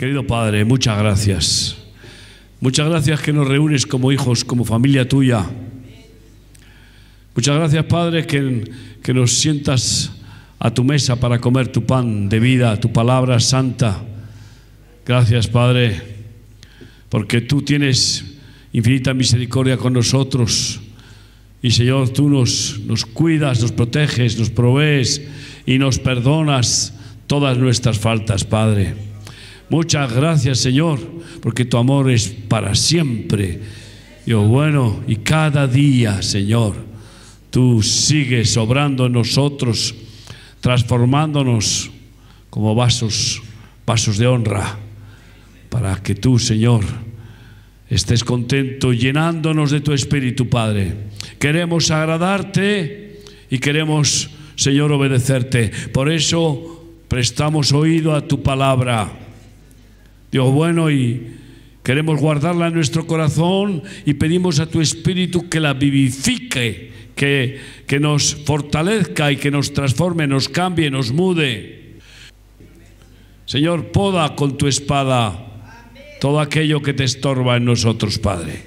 Querido Padre, muchas gracias. Muchas gracias que nos reúnes como hijos, como familia tuya. Muchas gracias, Padre, que nos sientas a tu mesa para comer tu pan de vida, tu palabra santa. Gracias, Padre, porque tú tienes infinita misericordia con nosotros. Y, Señor, tú nos cuidas, nos proteges, nos provees y nos perdonas todas nuestras faltas, Padre. Muchas gracias, Señor, porque tu amor es para siempre. Dios bueno, y cada día, Señor, tú sigues obrando en nosotros, transformándonos como vasos de honra, para que tú, Señor, estés contento llenándonos de tu Espíritu, Padre. Queremos agradarte y queremos, Señor, obedecerte. Por eso prestamos oído a tu palabra, Dios bueno, y queremos guardarla en nuestro corazón y pedimos a tu Espíritu que la vivifique, que nos fortalezca y que nos transforme, nos cambie, nos mude. Señor, poda con tu espada todo aquello que te estorba en nosotros, Padre.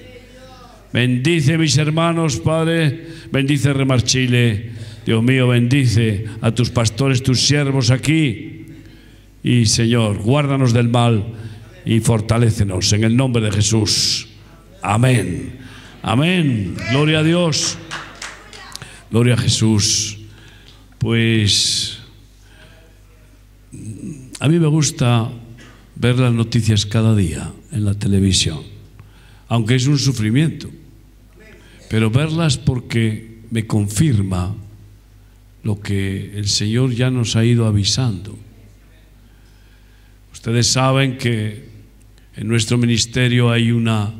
Bendice a mis hermanos, Padre. Bendice Remar Chile. Dios mío, bendice a tus pastores, tus siervos aquí. Y, Señor, guárdanos del mal y fortalécenos en el nombre de Jesús. Amén. Amén. Gloria a Dios. Gloria a Jesús. Pues a mí me gusta ver las noticias cada día en la televisión, aunque es un sufrimiento, pero verlas porque me confirma lo que el Señor ya nos ha ido avisando. Ustedes saben que en nuestro ministerio hay una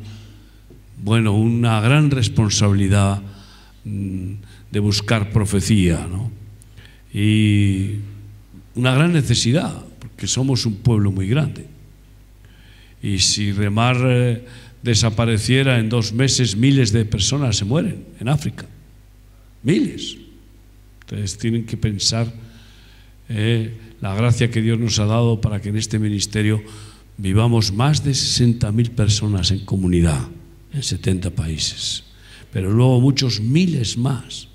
gran responsabilidad de buscar profecía, ¿no? Y una gran necesidad, porque somos un pueblo muy grande. Y si Remar desapareciera en 2 meses, miles de personas se mueren en África. Miles. Ustedes tienen que pensar la gracia que Dios nos ha dado para que en este ministerio vivamos más de 60.000 personas en comunidad, en 70 países. Pero luego muchos miles más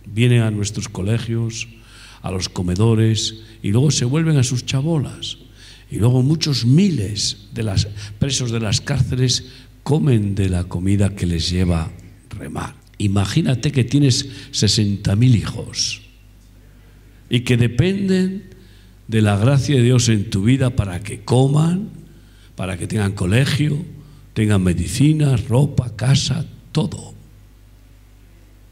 vienen a nuestros colegios, a los comedores, y luego se vuelven a sus chabolas. Y luego muchos miles de los presos de las cárceles comen de la comida que les lleva Remar. Imagínate que tienes 60.000 hijos y que dependen de la gracia de Dios en tu vida para que coman, para que tengan colegio, tengan medicinas, ropa, casa, todo.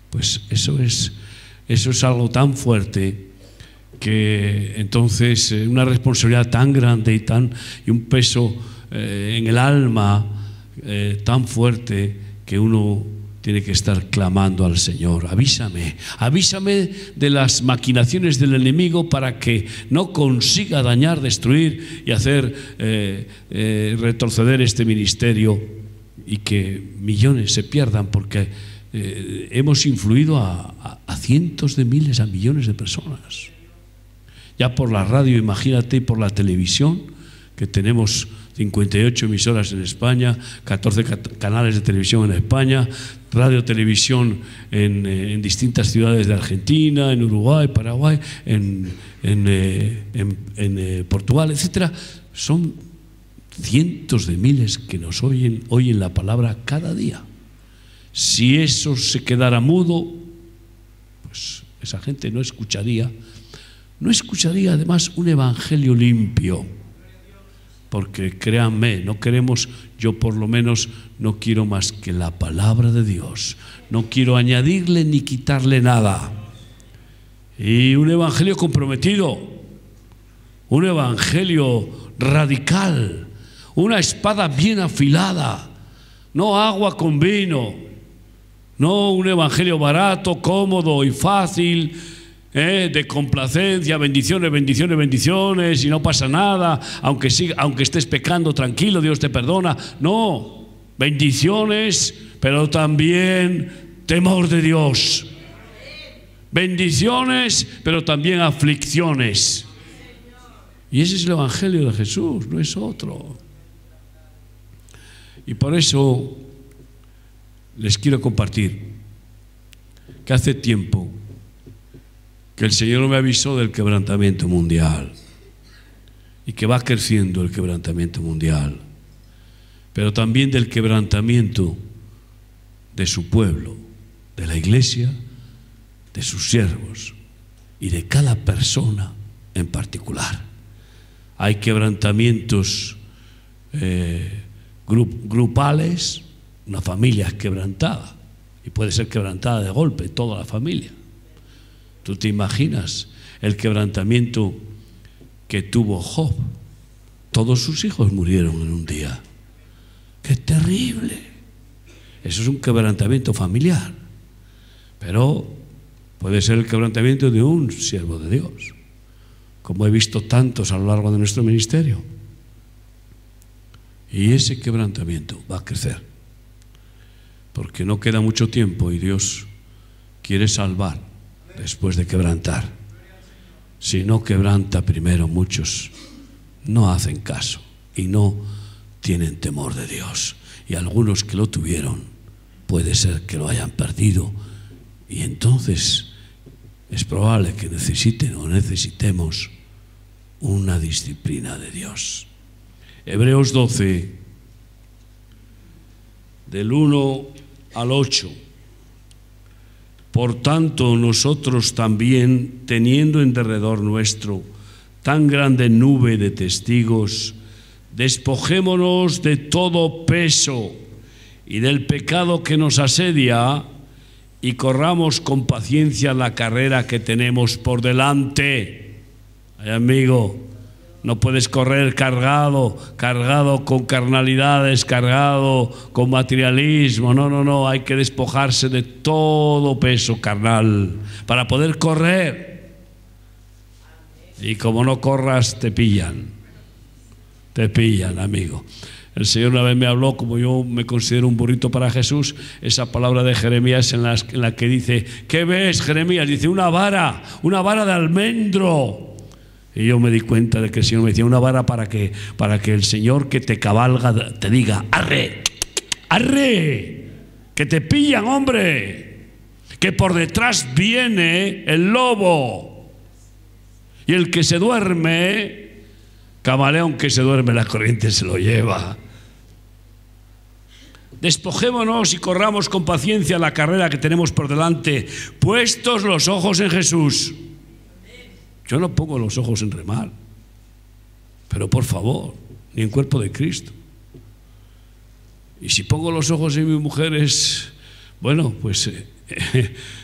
Pues eso es algo tan fuerte que entonces una responsabilidad tan grande y un peso en el alma tan fuerte que uno tiene que estar clamando al Señor. Avísame de las maquinaciones del enemigo para que no consiga dañar, destruir y hacer retroceder este ministerio y que millones se pierdan, porque hemos influido a cientos de miles, a millones de personas. Ya por la radio, imagínate, y por la televisión, que tenemos 58 emisoras en España, 14 canales de televisión en España, radio, televisión en distintas ciudades de Argentina, en Uruguay, Paraguay, en Portugal, etc. Son cientos de miles que nos oyen la palabra cada día. Si eso se quedara mudo, pues esa gente no escucharía además un evangelio limpio. Porque créanme, no queremos, yo por lo menos no quiero más que la palabra de Dios. No quiero añadirle ni quitarle nada. Y un evangelio comprometido, un evangelio radical, una espada bien afilada, no agua con vino, no un evangelio barato, cómodo y fácil, de complacencia, bendiciones, bendiciones, bendiciones, y no pasa nada, aunque estés pecando, tranquilo, Dios te perdona. No, bendiciones, pero también temor de Dios. Bendiciones, pero también aflicciones. Y ese es el Evangelio de Jesús, no es otro. Y por eso les quiero compartir que hace tiempo que el Señor me avisó del quebrantamiento mundial y que va creciendo el quebrantamiento mundial, pero también del quebrantamiento de su pueblo, de la iglesia, de sus siervos y de cada persona en particular. Hay quebrantamientos grupales, una familia es quebrantada y puede ser quebrantada de golpe toda la familia. ¿Tú te imaginas el quebrantamiento que tuvo Job? Todos sus hijos murieron en un día. ¡Qué terrible! Eso es un quebrantamiento familiar, pero puede ser el quebrantamiento de un siervo de Dios, como he visto tantos a lo largo de nuestro ministerio. Y ese quebrantamiento va a crecer, porque no queda mucho tiempo y Dios quiere salvar después de quebrantar. Si no quebranta primero, muchos no hacen caso y no tienen temor de Dios. Y algunos que lo tuvieron, puede ser que lo hayan perdido, y entonces es probable que necesiten o necesitemos una disciplina de Dios. Hebreos 12, del 1 al 8. Por tanto, nosotros también, teniendo en derredor nuestro tan grande nube de testigos, despojémonos de todo peso y del pecado que nos asedia, y corramos con paciencia la carrera que tenemos por delante. Ay, amigo, no puedes correr cargado con carnalidades, cargado con materialismo. No, hay que despojarse de todo peso carnal para poder correr. Y como no corras, te pillan, amigo. El Señor una vez me habló, como yo me considero un burrito para Jesús, esa palabra de Jeremías en la que dice: ¿qué ves, Jeremías? Dice: una vara de almendro. Y yo me di cuenta de que el Señor me decía: una vara para que el Señor que te cabalga te diga: arre, que te pillan, hombre, que por detrás viene el lobo. Y el que se duerme, camaleón que se duerme, la corriente se lo lleva. Despojémonos y corramos con paciencia la carrera que tenemos por delante, puestos los ojos en Jesús. Yo no pongo los ojos en remar, pero por favor, ni en cuerpo de Cristo. Y si pongo los ojos en mi mujer es, bueno, pues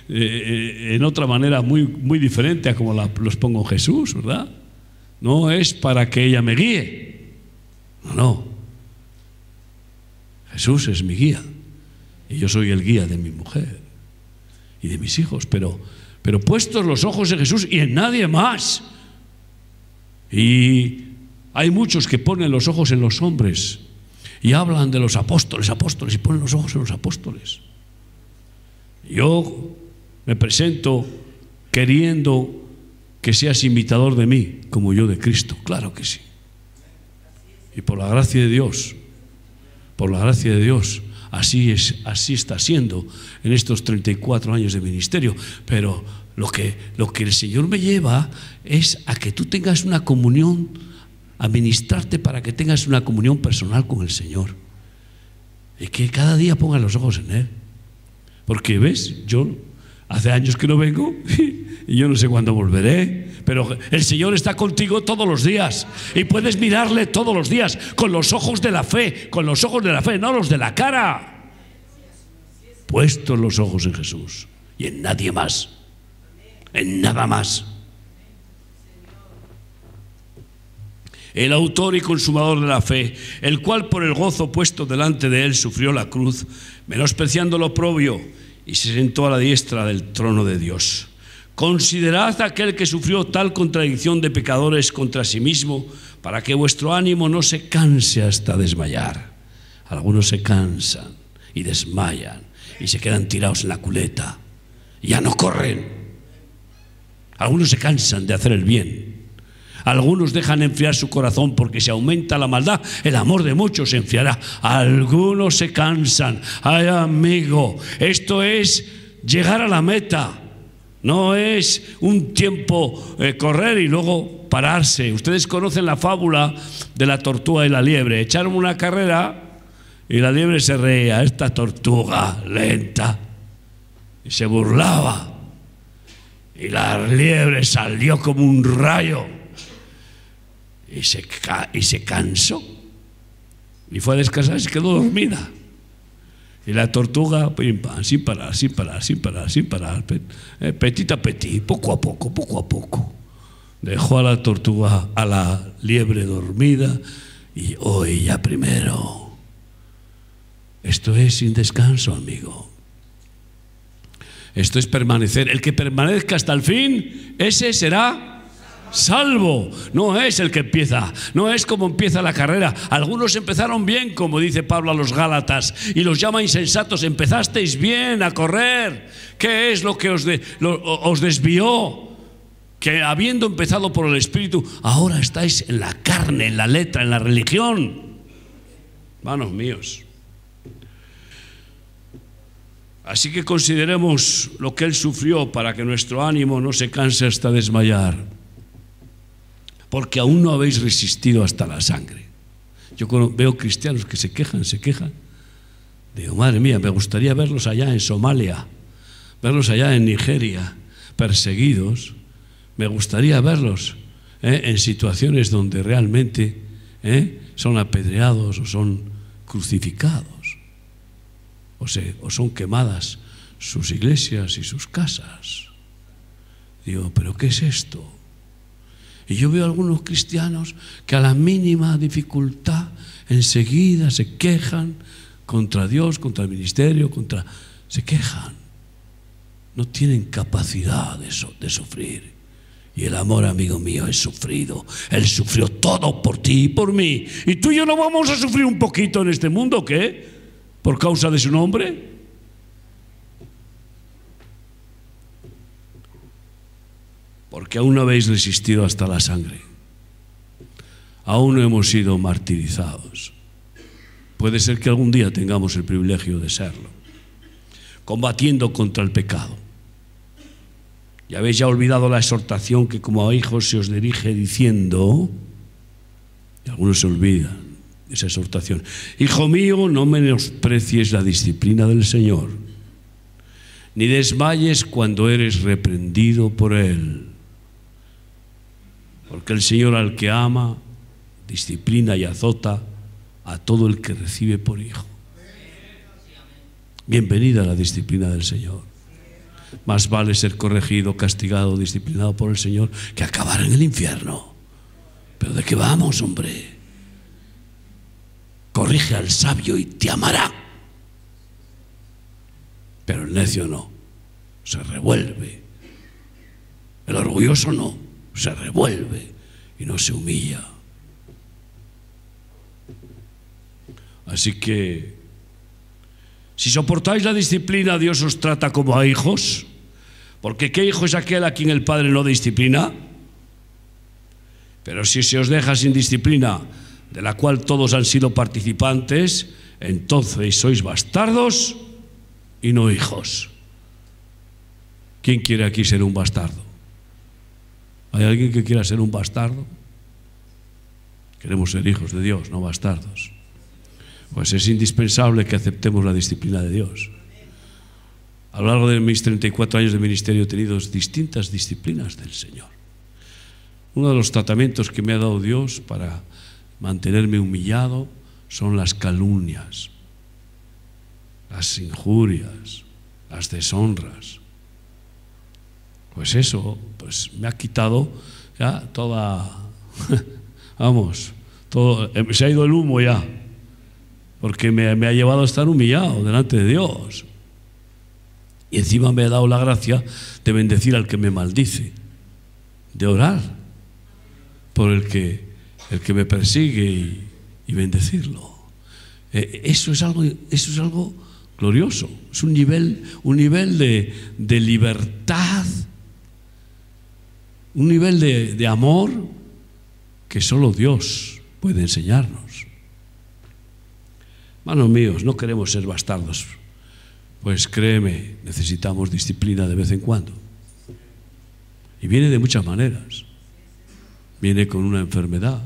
en otra manera muy diferente a como los pongo en Jesús, ¿verdad? No es para que ella me guíe, no. Jesús es mi guía y yo soy el guía de mi mujer y de mis hijos, pero puestos los ojos en Jesús y en nadie más. Y hay muchos que ponen los ojos en los hombres y hablan de los apóstoles, y ponen los ojos en los apóstoles. Yo me presento queriendo que seas imitador de mí, como yo de Cristo. Claro que sí. Y por la gracia de Dios, así está siendo en estos 34 años de ministerio. Pero lo que el Señor me lleva es a que tú tengas una comunión, a ministrarte para que tengas una comunión personal con el Señor. Y que cada día pongas los ojos en Él. Porque, ¿ves? Yo hace años que no vengo y yo no sé cuándo volveré. Pero el Señor está contigo todos los días y puedes mirarle todos los días con los ojos de la fe, no los de la cara. Puestos los ojos en Jesús y en nadie más, en nada más. El autor y consumador de la fe, el cual por el gozo puesto delante de él sufrió la cruz, menospreciando lo oprobio, y se sentó a la diestra del trono de Dios. Considerad a aquel que sufrió tal contradicción de pecadores contra sí mismo, para que vuestro ánimo no se canse hasta desmayar. Algunos se cansan y desmayan y se quedan tirados en la culeta, ya no corren. Algunos se cansan de hacer el bien. Algunos dejan enfriar su corazón porque si aumenta la maldad, el amor de muchos se enfriará. Algunos se cansan. Ay, amigo, esto es llegar a la meta. No es un tiempo correr y luego pararse. Ustedes conocen la fábula de la tortuga y la liebre. Echaron una carrera y la liebre se reía. Esta tortuga lenta. Y se burlaba. Y la liebre salió como un rayo. Y se cansó. Y fue a descansar y se quedó dormida. Y la tortuga, pim, pam, sin parar, sin parar, sin parar, sin parar, petit a petit, poco a poco. Dejó a la tortuga, a la liebre dormida y ella primero. Esto es sin descanso, amigo. Esto es permanecer. El que permanezca hasta el fin, ese será salvo. No es el que empieza, no es como empieza la carrera. Algunos empezaron bien, como dice Pablo a los Gálatas, y los llama insensatos. Empezasteis bien a correr. ¿Qué es lo que os desvió? Que habiendo empezado por el Espíritu, ahora estáis en la carne, en la letra, en la religión. Hermanos míos. Así que consideremos lo que Él sufrió para que nuestro ánimo no se canse hasta desmayar. Porque aún no habéis resistido hasta la sangre. Yo veo cristianos que se quejan. Digo, madre mía, me gustaría verlos allá en Somalia, verlos allá en Nigeria, perseguidos. Me gustaría verlos en situaciones donde realmente son apedreados o son crucificados. O son quemadas sus iglesias y sus casas. Digo, ¿pero qué es esto? Y yo veo a algunos cristianos que a la mínima dificultad enseguida se quejan contra Dios, contra el ministerio, se quejan. No tienen capacidad de sufrir. Y el amor, amigo mío, es sufrido. Él sufrió todo por ti y por mí. ¿Y tú y yo no vamos a sufrir un poquito en este mundo, qué? ¿Por causa de su nombre? Porque aún no habéis resistido hasta la sangre. Aún no hemos sido martirizados. Puede ser que algún día tengamos el privilegio de serlo. Combatiendo contra el pecado. Y habéis ya olvidado la exhortación que como a hijos se os dirige diciendo, y algunos se olvidan de esa exhortación: hijo mío, no menosprecies la disciplina del Señor, ni desmayes cuando eres reprendido por Él. Porque el Señor al que ama, disciplina y azota a todo el que recibe por hijo. Bienvenida a la disciplina del Señor. Más vale ser corregido, castigado, disciplinado por el Señor que acabar en el infierno. ¿Pero de qué vamos, hombre? Corrige al sabio y te amará. Pero el necio no, se revuelve. El orgulloso no, se revuelve y no se humilla. Así que, si soportáis la disciplina, Dios os trata como a hijos. Porque ¿qué hijo es aquel a quien el Padre no disciplina? Pero si se os deja sin disciplina, de la cual todos han sido participantes, entonces sois bastardos y no hijos. ¿Quién quiere aquí ser un bastardo? ¿Hay alguien que quiera ser un bastardo? Queremos ser hijos de Dios, no bastardos. Pues es indispensable que aceptemos la disciplina de Dios. A lo largo de mis 34 años de ministerio he tenido distintas disciplinas del Señor. Uno de los tratamientos que me ha dado Dios para mantenerme humillado son las calumnias, las injurias, las deshonras. Pues eso, pues me ha quitado ya toda, vamos, todo, se ha ido el humo ya, porque me ha llevado a estar humillado delante de Dios. Y encima me ha dado la gracia de bendecir al que me maldice, de orar por el que me persigue y bendecirlo. Eso es algo glorioso. Es un nivel de libertad, un nivel de amor que solo Dios puede enseñarnos. Hermanos míos, no queremos ser bastardos, pues créeme, necesitamos disciplina de vez en cuando. Y viene de muchas maneras. Viene con una enfermedad.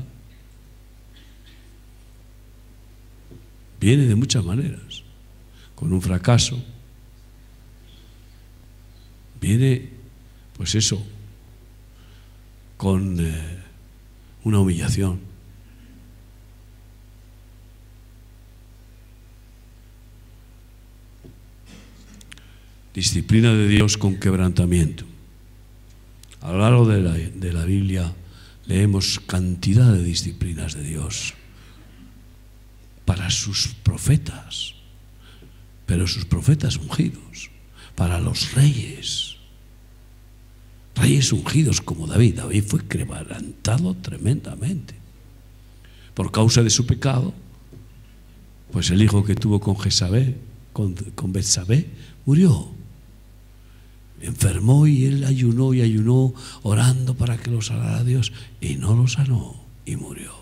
Viene de muchas maneras. Con un fracaso. Viene, pues eso, con una humillación. Disciplina de Dios con quebrantamiento. A lo largo de la Biblia leemos cantidad de disciplinas de Dios para sus profetas, pero sus profetas ungidos, para los reyes ungidos como David. David fue quebrantado tremendamente por causa de su pecado. Pues el hijo que tuvo con Jezabel, con Betsabé, murió. Enfermó y él ayunó y ayunó, orando para que lo sanara Dios, y no lo sanó y murió.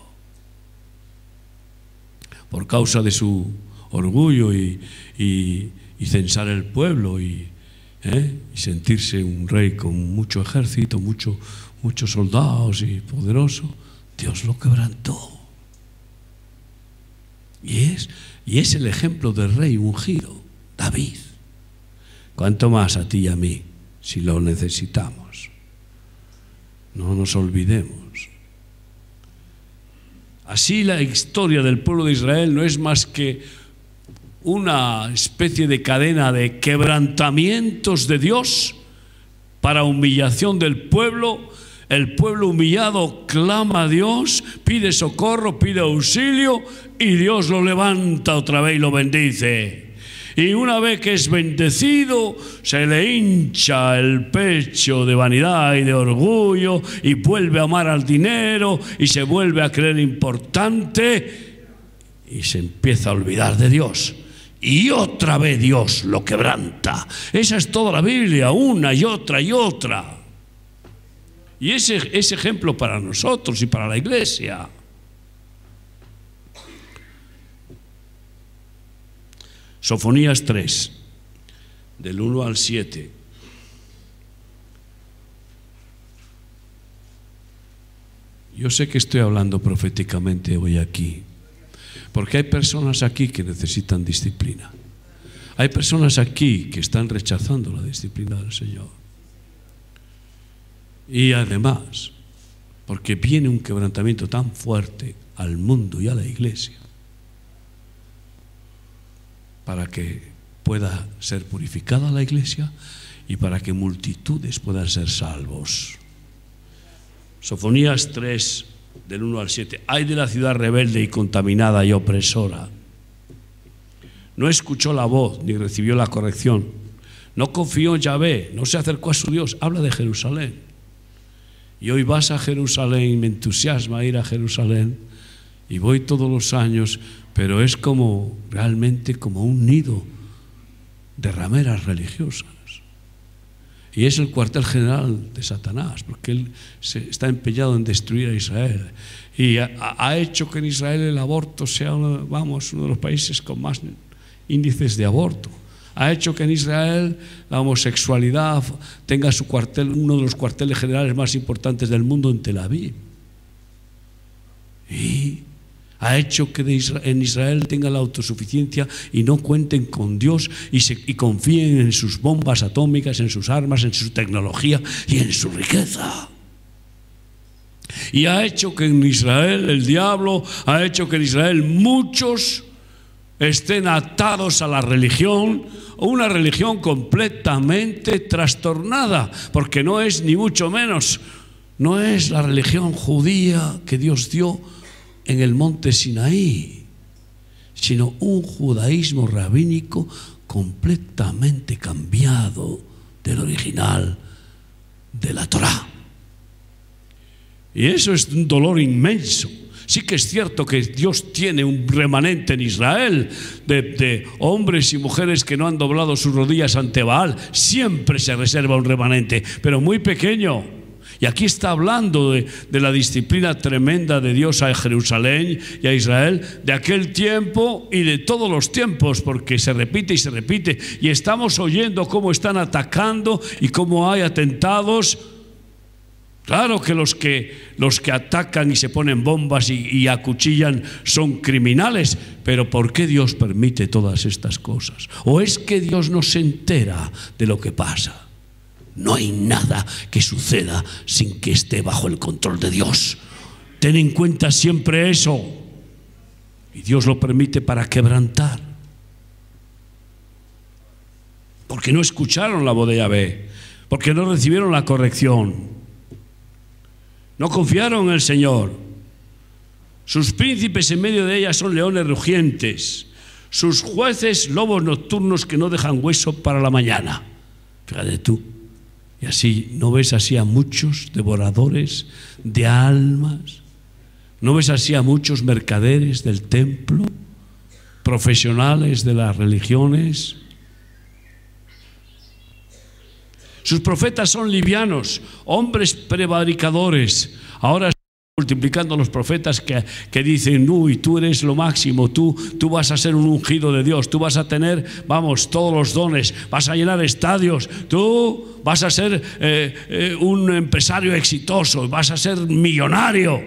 Por causa de su orgullo y censar el pueblo y sentirse un rey con mucho ejército, muchos soldados y poderoso, Dios lo quebrantó. Y es el ejemplo del rey ungido, David. Cuanto más a ti y a mí, si lo necesitamos. No nos olvidemos. Así la historia del pueblo de Israel no es más que una especie de cadena de quebrantamientos de Dios para humillación del pueblo. El pueblo humillado clama a Dios, pide socorro, pide auxilio, y Dios lo levanta otra vez y lo bendice. Y una vez que es bendecido, se le hincha el pecho de vanidad y de orgullo, y vuelve a amar al dinero, y se vuelve a creer importante, y se empieza a olvidar de Dios. Y otra vez Dios lo quebranta. Esa es toda la Biblia, una y otra y otra. Y ese es ejemplo para nosotros y para la iglesia. Sofonías 3, del 1 al 7. Yo sé que estoy hablando proféticamente hoy aquí, porque hay personas aquí que necesitan disciplina. Hay personas aquí que están rechazando la disciplina del Señor. Y además, porque viene un quebrantamiento tan fuerte al mundo y a la iglesia, para que pueda ser purificada la iglesia y para que multitudes puedan ser salvos. Sofonías 3, del 1 al 7. Ay de la ciudad rebelde y contaminada y opresora. No escuchó la voz ni recibió la corrección. No confió en Yahvé, no se acercó a su Dios. Habla de Jerusalén. Y hoy vas a Jerusalén, me entusiasma ir a Jerusalén, y voy todos los años, pero es como realmente como un nido de rameras religiosas. Y es el cuartel general de Satanás, porque él está empeñado en destruir a Israel. Y ha hecho que en Israel el aborto sea uno de los países con más índices de aborto. Ha hecho que en Israel la homosexualidad tenga su cuartel, uno de los cuarteles generales más importantes del mundo, en Tel Aviv. Y ha hecho que en Israel tengan la autosuficiencia y no cuenten con Dios y confíen en sus bombas atómicas, en sus armas, en su tecnología y en su riqueza. Y ha hecho que en Israel, el diablo ha hecho que en Israel muchos estén atados a la religión, una religión completamente trastornada, porque no es ni mucho menos, no es la religión judía que Dios dio en el monte Sinaí, sino un judaísmo rabínico completamente cambiado del original de la Torá. Y eso es un dolor inmenso. Sí que es cierto que Dios tiene un remanente en Israel de hombres y mujeres que no han doblado sus rodillas ante Baal. Siempre se reserva un remanente, pero muy pequeño. Y aquí está hablando de la disciplina tremenda de Dios a Jerusalén y a Israel, de aquel tiempo y de todos los tiempos, porque se repite y se repite. Y estamos oyendo cómo están atacando y cómo hay atentados. Claro que los que atacan y se ponen bombas y acuchillan son criminales, pero ¿por qué Dios permite todas estas cosas? ¿O es que Dios no se entera de lo que pasa? No hay nada que suceda sin que esté bajo el control de Dios. Ten en cuenta siempre eso. Y Dios lo permite para quebrantar. Porque no escucharon la voz de Yahvé, porque no recibieron la corrección. No confiaron en el Señor. Sus príncipes en medio de ella son leones rugientes. Sus jueces lobos nocturnos que no dejan hueso para la mañana. Fíjate tú. Y así, ¿no ves así a muchos devoradores de almas? ¿No ves así a muchos mercaderes del templo? Profesionales de las religiones. Sus profetas son livianos, hombres prevaricadores. Ahora están multiplicando los profetas que dicen, uy, tú eres lo máximo, tú vas a ser un ungido de Dios, tú vas a tener, vamos, todos los dones, vas a llenar estadios, tú vas a ser un empresario exitoso, vas a ser millonario.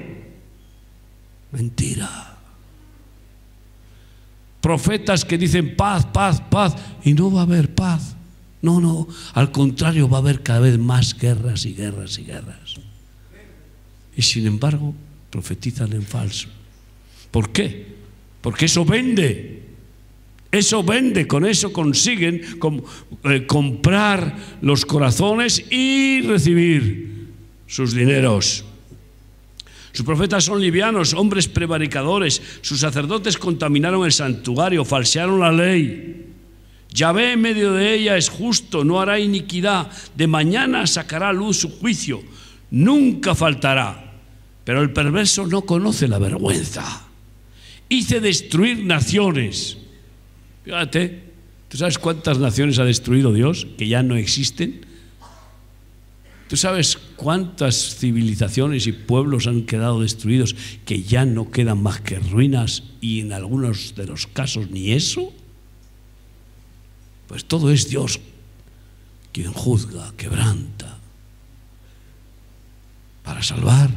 Mentira. Profetas que dicen paz, paz, paz, y no va a haber paz. No, no, al contrario, va a haber cada vez más guerras y guerras y guerras. Y sin embargo, profetizan en falso. ¿Por qué? Porque eso vende. Eso vende, con eso consiguen comprar los corazones y recibir sus dineros. Sus profetas son livianos, hombres prevaricadores. Sus sacerdotes contaminaron el santuario, falsearon la ley. Yahvé en medio de ella es justo, no hará iniquidad. De mañana sacará a luz su juicio, nunca faltará. Pero el perverso no conoce la vergüenza. Hice destruir naciones. Fíjate, ¿tú sabes cuántas naciones ha destruido Dios que ya no existen? ¿Tú sabes cuántas civilizaciones y pueblos han quedado destruidos que ya no quedan más que ruinas y en algunos de los casos ni eso? Pues todo es Dios quien juzga, quebranta, para salvar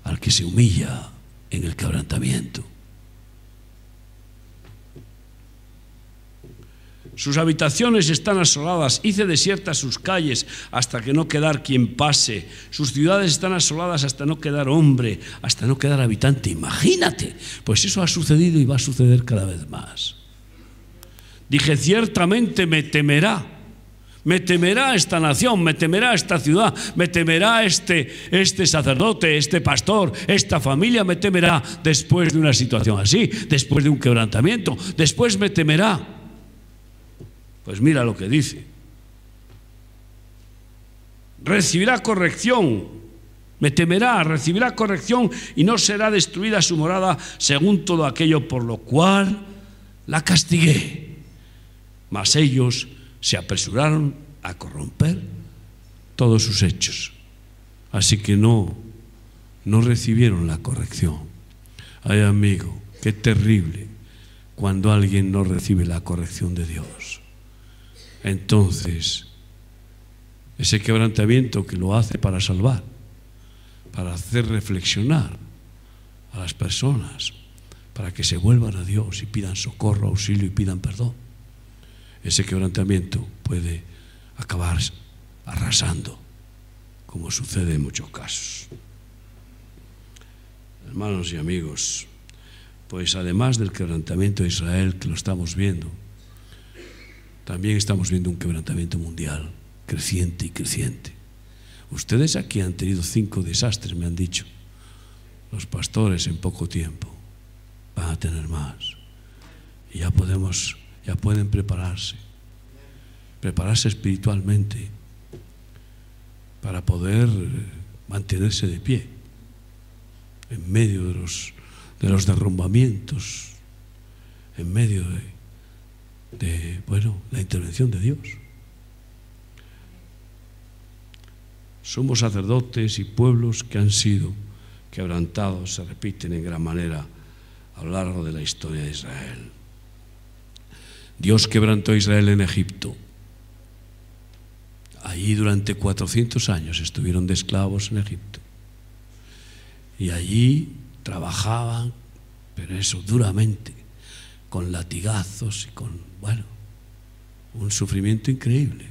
al que se humilla en el quebrantamiento. Sus habitaciones están asoladas, hice desiertas sus calles hasta que no quedar quien pase. Sus ciudades están asoladas hasta no quedar hombre, hasta no quedar habitante. Imagínate, pues eso ha sucedido y va a suceder cada vez más. Dije, ciertamente me temerá esta nación, me temerá esta ciudad, me temerá este sacerdote, este pastor, esta familia me temerá después de una situación así, después de un quebrantamiento, después me temerá. Pues mira lo que dice. Recibirá corrección, me temerá, recibirá corrección y no será destruida su morada según todo aquello por lo cual la castigué. Mas ellos se apresuraron a corromper todos sus hechos. Así que no recibieron la corrección. Ay, amigo, qué terrible cuando alguien no recibe la corrección de Dios. Entonces, ese quebrantamiento que lo hace para salvar, para hacer reflexionar a las personas, para que se vuelvan a Dios y pidan socorro, auxilio y pidan perdón. Ese quebrantamiento puede acabar arrasando, como sucede en muchos casos. Hermanos y amigos, pues además del quebrantamiento de Israel, que lo estamos viendo, también estamos viendo un quebrantamiento mundial, creciente y creciente. Ustedes aquí han tenido 5 desastres, me han dicho. Los pastores en poco tiempo van a tener más. Y ya pueden prepararse espiritualmente para poder mantenerse de pie en medio de los derrumbamientos, en medio de la intervención de Dios. sumos sacerdotes y pueblos que han sido quebrantados se repiten en gran manera a lo largo de la historia de Israel. Dios quebrantó a Israel en Egipto. Allí durante 400 años estuvieron de esclavos en Egipto. Y allí trabajaban, pero eso duramente, con latigazos y con, un sufrimiento increíble.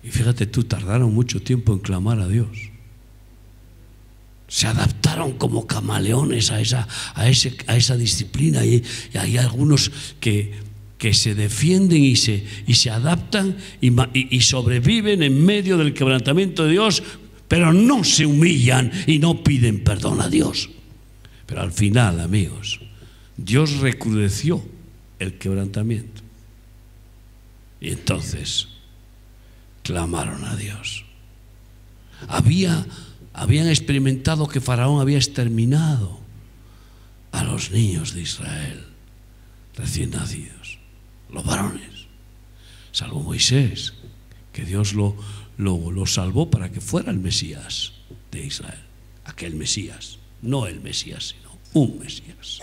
Y fíjate tú, tardaron mucho tiempo en clamar a Dios. Se adaptaron como camaleones a esa disciplina, y hay algunos que se defienden y se adaptan y sobreviven en medio del quebrantamiento de Dios, pero no se humillan y no piden perdón a Dios. Pero al final, amigos, Dios recrudeció el quebrantamiento y entonces clamaron a Dios. Habían experimentado que Faraón había exterminado a los niños de Israel recién nacidos, los varones, salvo Moisés, que Dios lo salvó para que fuera el Mesías de Israel. Aquel Mesías, no el Mesías, sino un Mesías.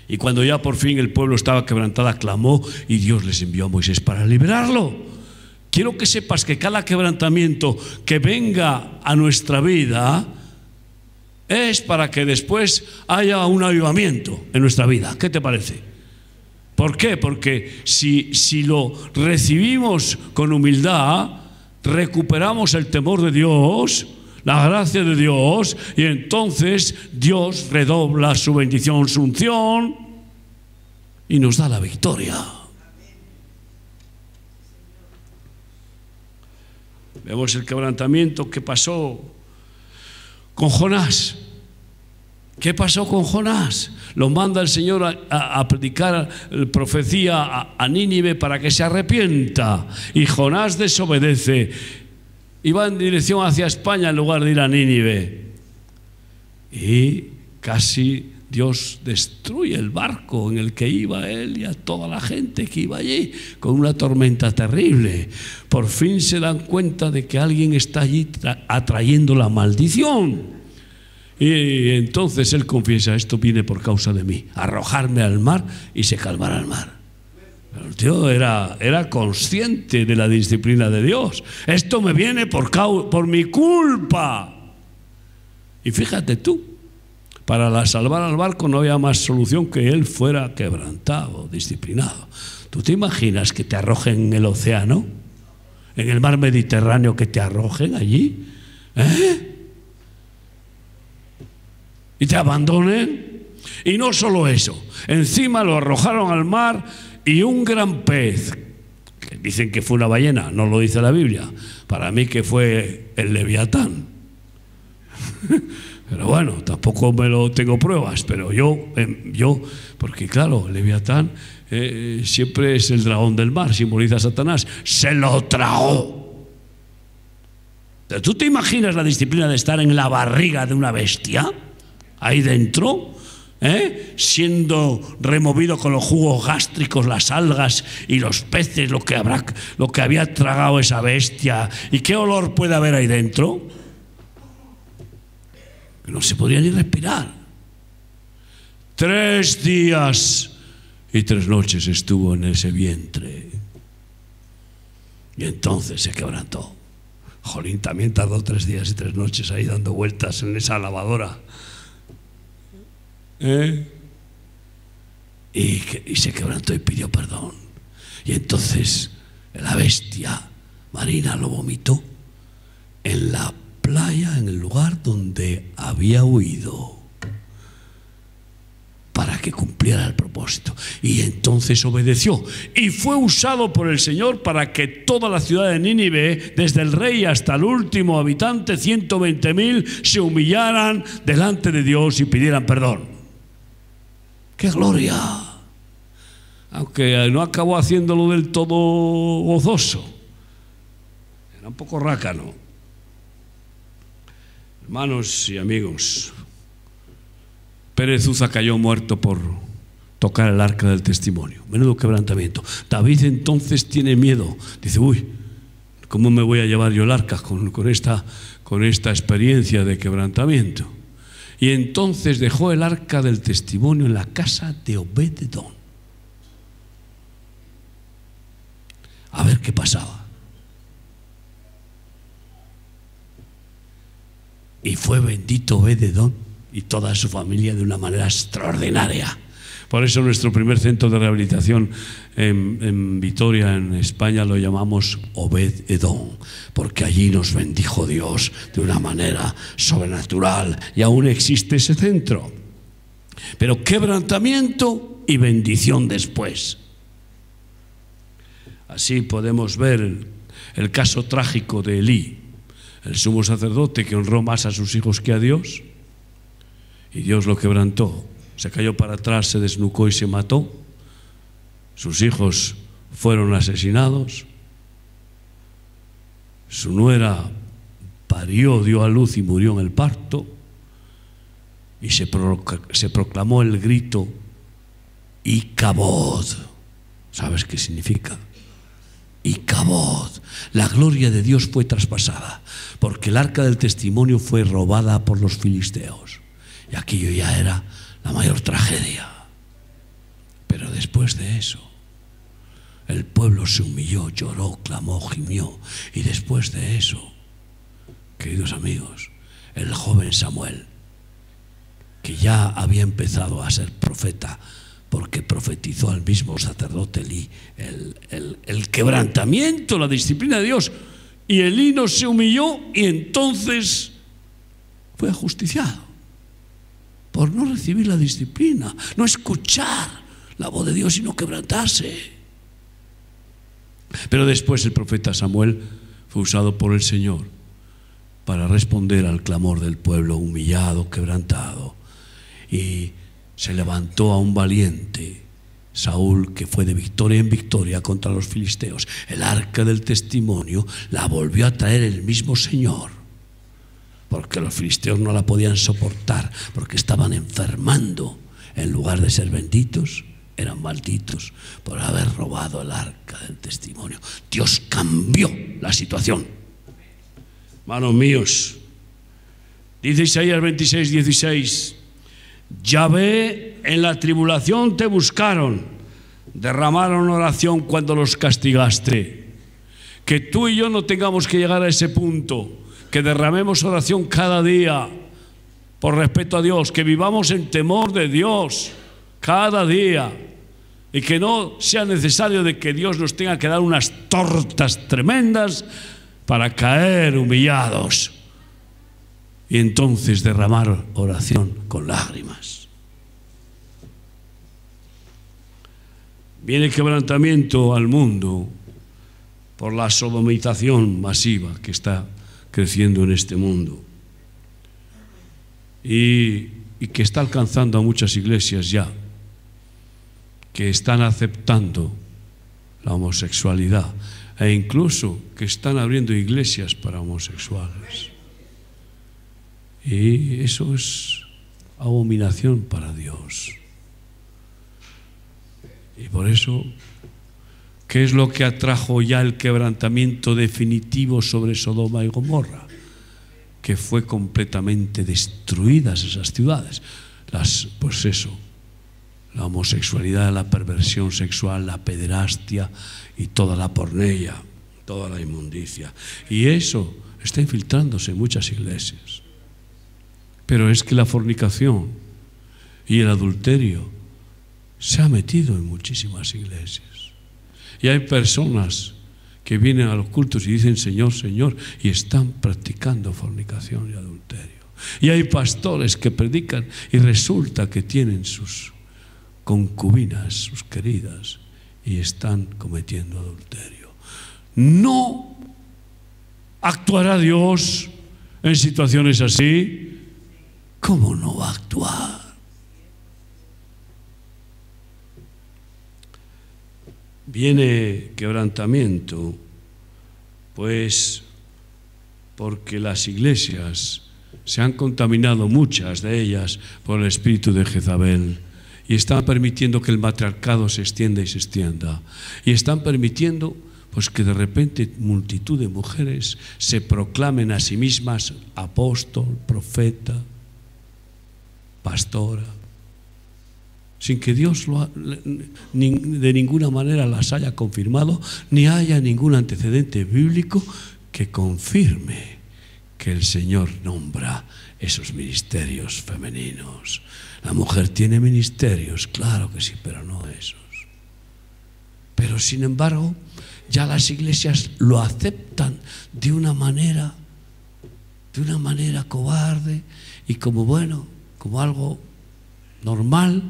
Y cuando ya por fin el pueblo estaba quebrantado, clamó y Dios les envió a Moisés para liberarlo. Quiero que sepas que cada quebrantamiento que venga a nuestra vida es para que después haya un avivamiento en nuestra vida. ¿Qué te parece? ¿Por qué? Porque si lo recibimos con humildad, recuperamos el temor de Dios, la gracia de Dios, y entonces Dios redobla su bendición, su unción, y nos da la victoria. Vemos el quebrantamiento que pasó con Jonás. ¿Qué pasó con Jonás? Lo manda el Señor a predicar profecía a Nínive para que se arrepienta, y Jonás desobedece y va en dirección hacia España en lugar de ir a Nínive, y casi Dios destruye el barco en el que iba él y a toda la gente que iba allí con una tormenta terrible. Por fin se dan cuenta de que alguien está allí atrayendo la maldición. Y entonces él confiesa: esto viene por causa de mí. Arrojarme al mar y se calmará el mar. Pero el tío era consciente de la disciplina de Dios. Esto me viene por mi culpa. Y fíjate tú, para salvar al barco no había más solución que él fuera quebrantado, disciplinado. ¿Tú te imaginas que te arrojen en el océano, en el mar Mediterráneo, que te arrojen allí? Y te abandonen. Y no solo eso, encima lo arrojaron al mar y un gran pez, que dicen que fue una ballena, no lo dice la Biblia, para mí que fue el Leviatán. Pero bueno, tampoco me lo tengo pruebas, pero yo porque claro, el Leviatán siempre es el dragón del mar, simboliza a Satanás, se lo tragó. ¿Pero tú te imaginas la disciplina de estar en la barriga de una bestia, ahí dentro, siendo removido con los jugos gástricos, las algas y los peces, lo que había tragado esa bestia? ¿Y qué olor puede haber ahí dentro? Que no se podía ni respirar. 3 días y 3 noches estuvo en ese vientre. Y entonces se quebrantó. Jolín, también tardó 3 días y 3 noches ahí dando vueltas en esa lavadora. Y se quebrantó y pidió perdón. Y entonces la bestia marina lo vomitó en la playa, en el lugar donde había huido, para que cumpliera el propósito. Y entonces obedeció y fue usado por el Señor para que toda la ciudad de Nínive, desde el rey hasta el último habitante, 120.000, se humillaran delante de Dios y pidieran perdón. ¡Qué gloria! Aunque no acabó haciéndolo del todo gozoso, era un poco rácano. Hermanos y amigos, Pérez Uza cayó muerto por tocar el arca del testimonio. Menudo quebrantamiento. David entonces tiene miedo. Dice: uy, ¿cómo me voy a llevar yo el arca con esta experiencia de quebrantamiento? Y entonces dejó el arca del testimonio en la casa de Obed-Edom. A ver qué pasaba. Y fue bendito Obed-Edom y toda su familia de una manera extraordinaria. Por eso nuestro primer centro de rehabilitación en Vitoria, en España, lo llamamos Obed-Edom, porque allí nos bendijo Dios de una manera sobrenatural y aún existe ese centro. Pero quebrantamiento y bendición después. Así podemos ver el caso trágico de Elí, el sumo sacerdote que honró más a sus hijos que a Dios, y Dios lo quebrantó. Se cayó para atrás, se desnucó y se mató. Sus hijos fueron asesinados. Su nuera parió, dio a luz y murió en el parto. Y se proclamó el grito Icabod. ¿Sabes qué significa? Icabod. La gloria de Dios fue traspasada, porque el arca del testimonio fue robada por los filisteos. Y aquello ya era la mayor tragedia. Pero después de eso, el pueblo se humilló, lloró, clamó, gimió. Y después de eso, queridos amigos, el joven Samuel, que ya había empezado a ser profeta, porque profetizó al mismo sacerdote Elí el quebrantamiento, la disciplina de Dios, y Elí no se humilló y entonces fue ajusticiado por no recibir la disciplina, no escuchar la voz de Dios y no quebrantarse. Pero después el profeta Samuel fue usado por el Señor para responder al clamor del pueblo humillado, quebrantado, y se levantó a un valiente Saúl, que fue de victoria en victoria contra los filisteos. El arca del testimonio la volvió a traer el mismo Señor, porque los filisteos no la podían soportar, porque estaban enfermando. En lugar de ser benditos, eran malditos por haber robado el arca del testimonio. Dios cambió la situación. Hermanos míos, dice Isaías 26:16: Yahvé, en la tribulación te buscaron, derramaron oración cuando los castigaste. Que tú y yo no tengamos que llegar a ese punto, que derramemos oración cada día por respeto a Dios, que vivamos en temor de Dios cada día, y que no sea necesario de que Dios nos tenga que dar unas tortas tremendas para caer humillados y entonces derramar oración con lágrimas. Viene quebrantamiento al mundo por la sodomización masiva que está creciendo en este mundo y que está alcanzando a muchas iglesias ya, que están aceptando la homosexualidad e incluso que están abriendo iglesias para homosexuales. Y eso es abominación para Dios. Y por eso, ¿qué es lo que atrajo ya el quebrantamiento definitivo sobre Sodoma y Gomorra? Que fue completamente destruidas esas ciudades. Pues eso, la homosexualidad, la perversión sexual, la pederastia y toda la pornella, toda la inmundicia. Y eso está infiltrándose en muchas iglesias. Pero es que la fornicación y el adulterio se ha metido en muchísimas iglesias. Y hay personas que vienen a los cultos y dicen Señor, Señor, y están practicando fornicación y adulterio. Y hay pastores que predican y resulta que tienen sus concubinas, sus queridas, y están cometiendo adulterio. ¿No actuará Dios en situaciones así? ¿Cómo no va a actuar? Viene quebrantamiento, pues porque las iglesias se han contaminado, muchas de ellas, por el espíritu de Jezabel, y están permitiendo que el matriarcado se extienda y se extienda, y están permitiendo Pues que de repente multitud de mujeres se proclamen a sí mismas apóstol, profeta, pastora, sin que Dios de ninguna manera las haya confirmado, ni haya ningún antecedente bíblico que confirme que el Señor nombra esos ministerios femeninos. La mujer tiene ministerios, claro que sí, pero no esos. Pero sin embargo, ya las iglesias lo aceptan de una manera cobarde y como bueno, como algo normal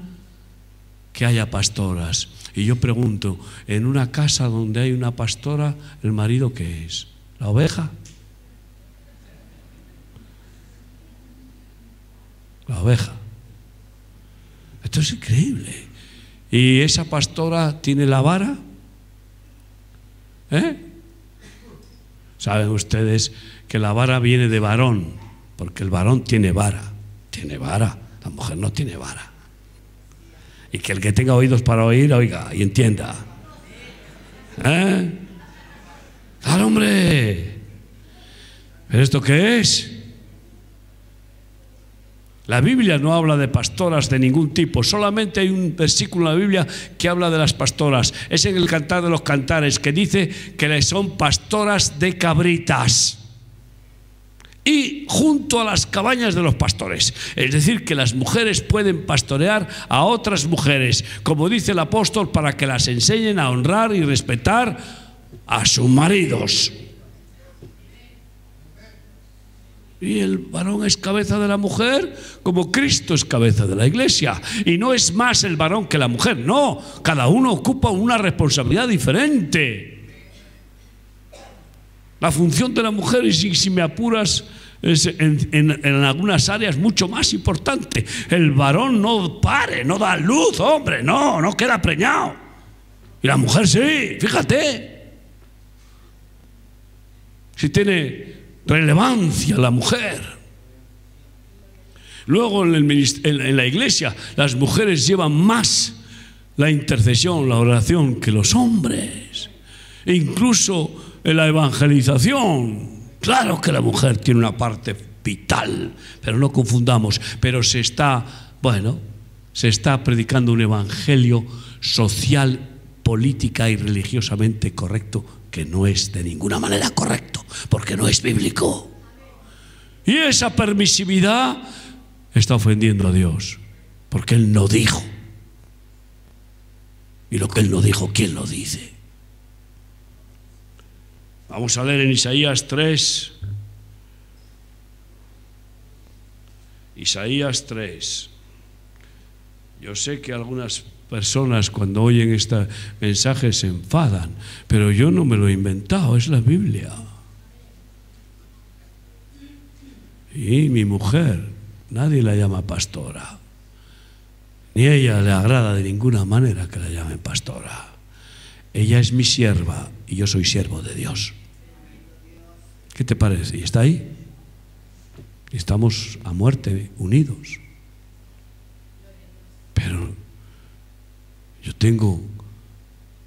que haya pastoras. Y yo pregunto, en una casa donde hay una pastora, ¿el marido qué es? ¿La oveja? La oveja. Esto es increíble. ¿Y esa pastora tiene la vara? Saben ustedes que la vara viene de varón, porque el varón tiene vara. Tiene vara. La mujer no tiene vara. Y que el que tenga oídos para oír, oiga y entienda. ¡Claro, hombre! ¿Pero esto qué es? La Biblia no habla de pastoras de ningún tipo, solamente hay un versículo en la Biblia que habla de las pastoras. Es en el Cantar de los Cantares, que dice que son pastoras de cabritas y junto a las cabañas de los pastores. Es decir, que las mujeres pueden pastorear a otras mujeres, como dice el apóstol, para que las enseñen a honrar y respetar a sus maridos. Y el varón es cabeza de la mujer, como Cristo es cabeza de la iglesia. Y no es más el varón que la mujer, no. Cada uno ocupa una responsabilidad diferente. La función de la mujer, y si me apuras, es en algunas áreas mucho más importante. El varón no pare, no da luz, hombre, no queda preñado. Y la mujer sí, fíjate. Si tiene relevancia la mujer. Luego en la iglesia las mujeres llevan más la intercesión, la oración que los hombres. E incluso en la evangelización. Claro que la mujer tiene una parte vital, pero no confundamos. Pero se está predicando un evangelio social, política y religiosamente correcto, que no es de ninguna manera correcto, porque no es bíblico. Y esa permisividad está ofendiendo a Dios, porque Él no dijo. Y lo que Él no dijo, ¿quién lo dice? Vamos a leer en Isaías 3. Isaías 3. Yo sé que algunas personas cuando oyen este mensaje se enfadan, pero yo no me lo he inventado, es la Biblia. Y mi mujer, nadie la llama pastora, ni a ella le agrada de ninguna manera que la llamen pastora. Ella es mi sierva y yo soy siervo de Dios. ¿Qué te parece? ¿Y está ahí? Estamos a muerte unidos. Pero yo tengo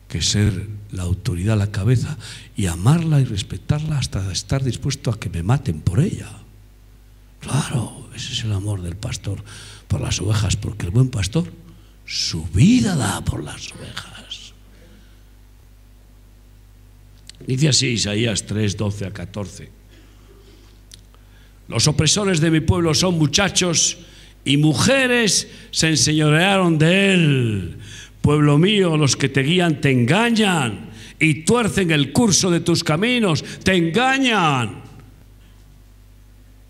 que ser la autoridad, la cabeza, y amarla y respetarla hasta estar dispuesto a que me maten por ella. Claro, ese es el amor del pastor por las ovejas, porque el buen pastor su vida da por las ovejas. Dice así Isaías 3, 12 a 14. Los opresores de mi pueblo son muchachos y mujeres se enseñorearon de él. Pueblo mío, los que te guían te engañan y tuercen el curso de tus caminos, te engañan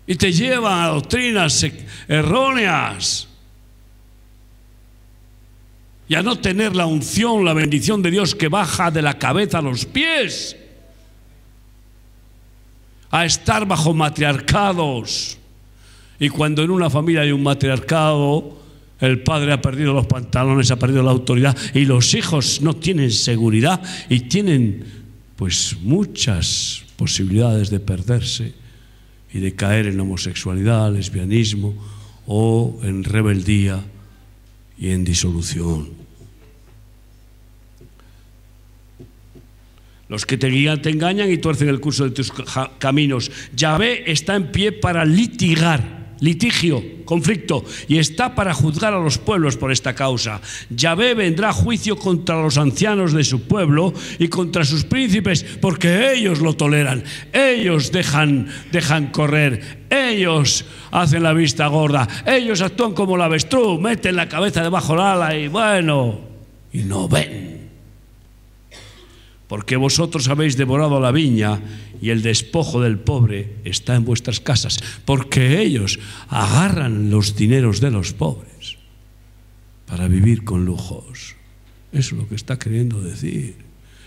y te llevan a doctrinas erróneas y a no tener la unción, la bendición de Dios que baja de la cabeza a los pies, a estar bajo matriarcados. Y cuando en una familia hay un matriarcado, el padre ha perdido los pantalones, ha perdido la autoridad, y los hijos no tienen seguridad y tienen pues muchas posibilidades de perderse y de caer en homosexualidad, lesbianismo o en rebeldía y en disolución. Los que te guían te engañan y tuercen el curso de tus caminos. Yahvé está en pie para litigar, litigio, conflicto, y está para juzgar a los pueblos por esta causa. Yahvé vendrá a juicio contra los ancianos de su pueblo y contra sus príncipes, porque ellos lo toleran, ellos dejan correr, ellos hacen la vista gorda, ellos actúan como el avestruz, meten la cabeza debajo del ala y bueno, y no ven. Porque vosotros habéis devorado la viña y el despojo del pobre está en vuestras casas, porque ellos agarran los dineros de los pobres para vivir con lujos. Eso es lo que está queriendo decir.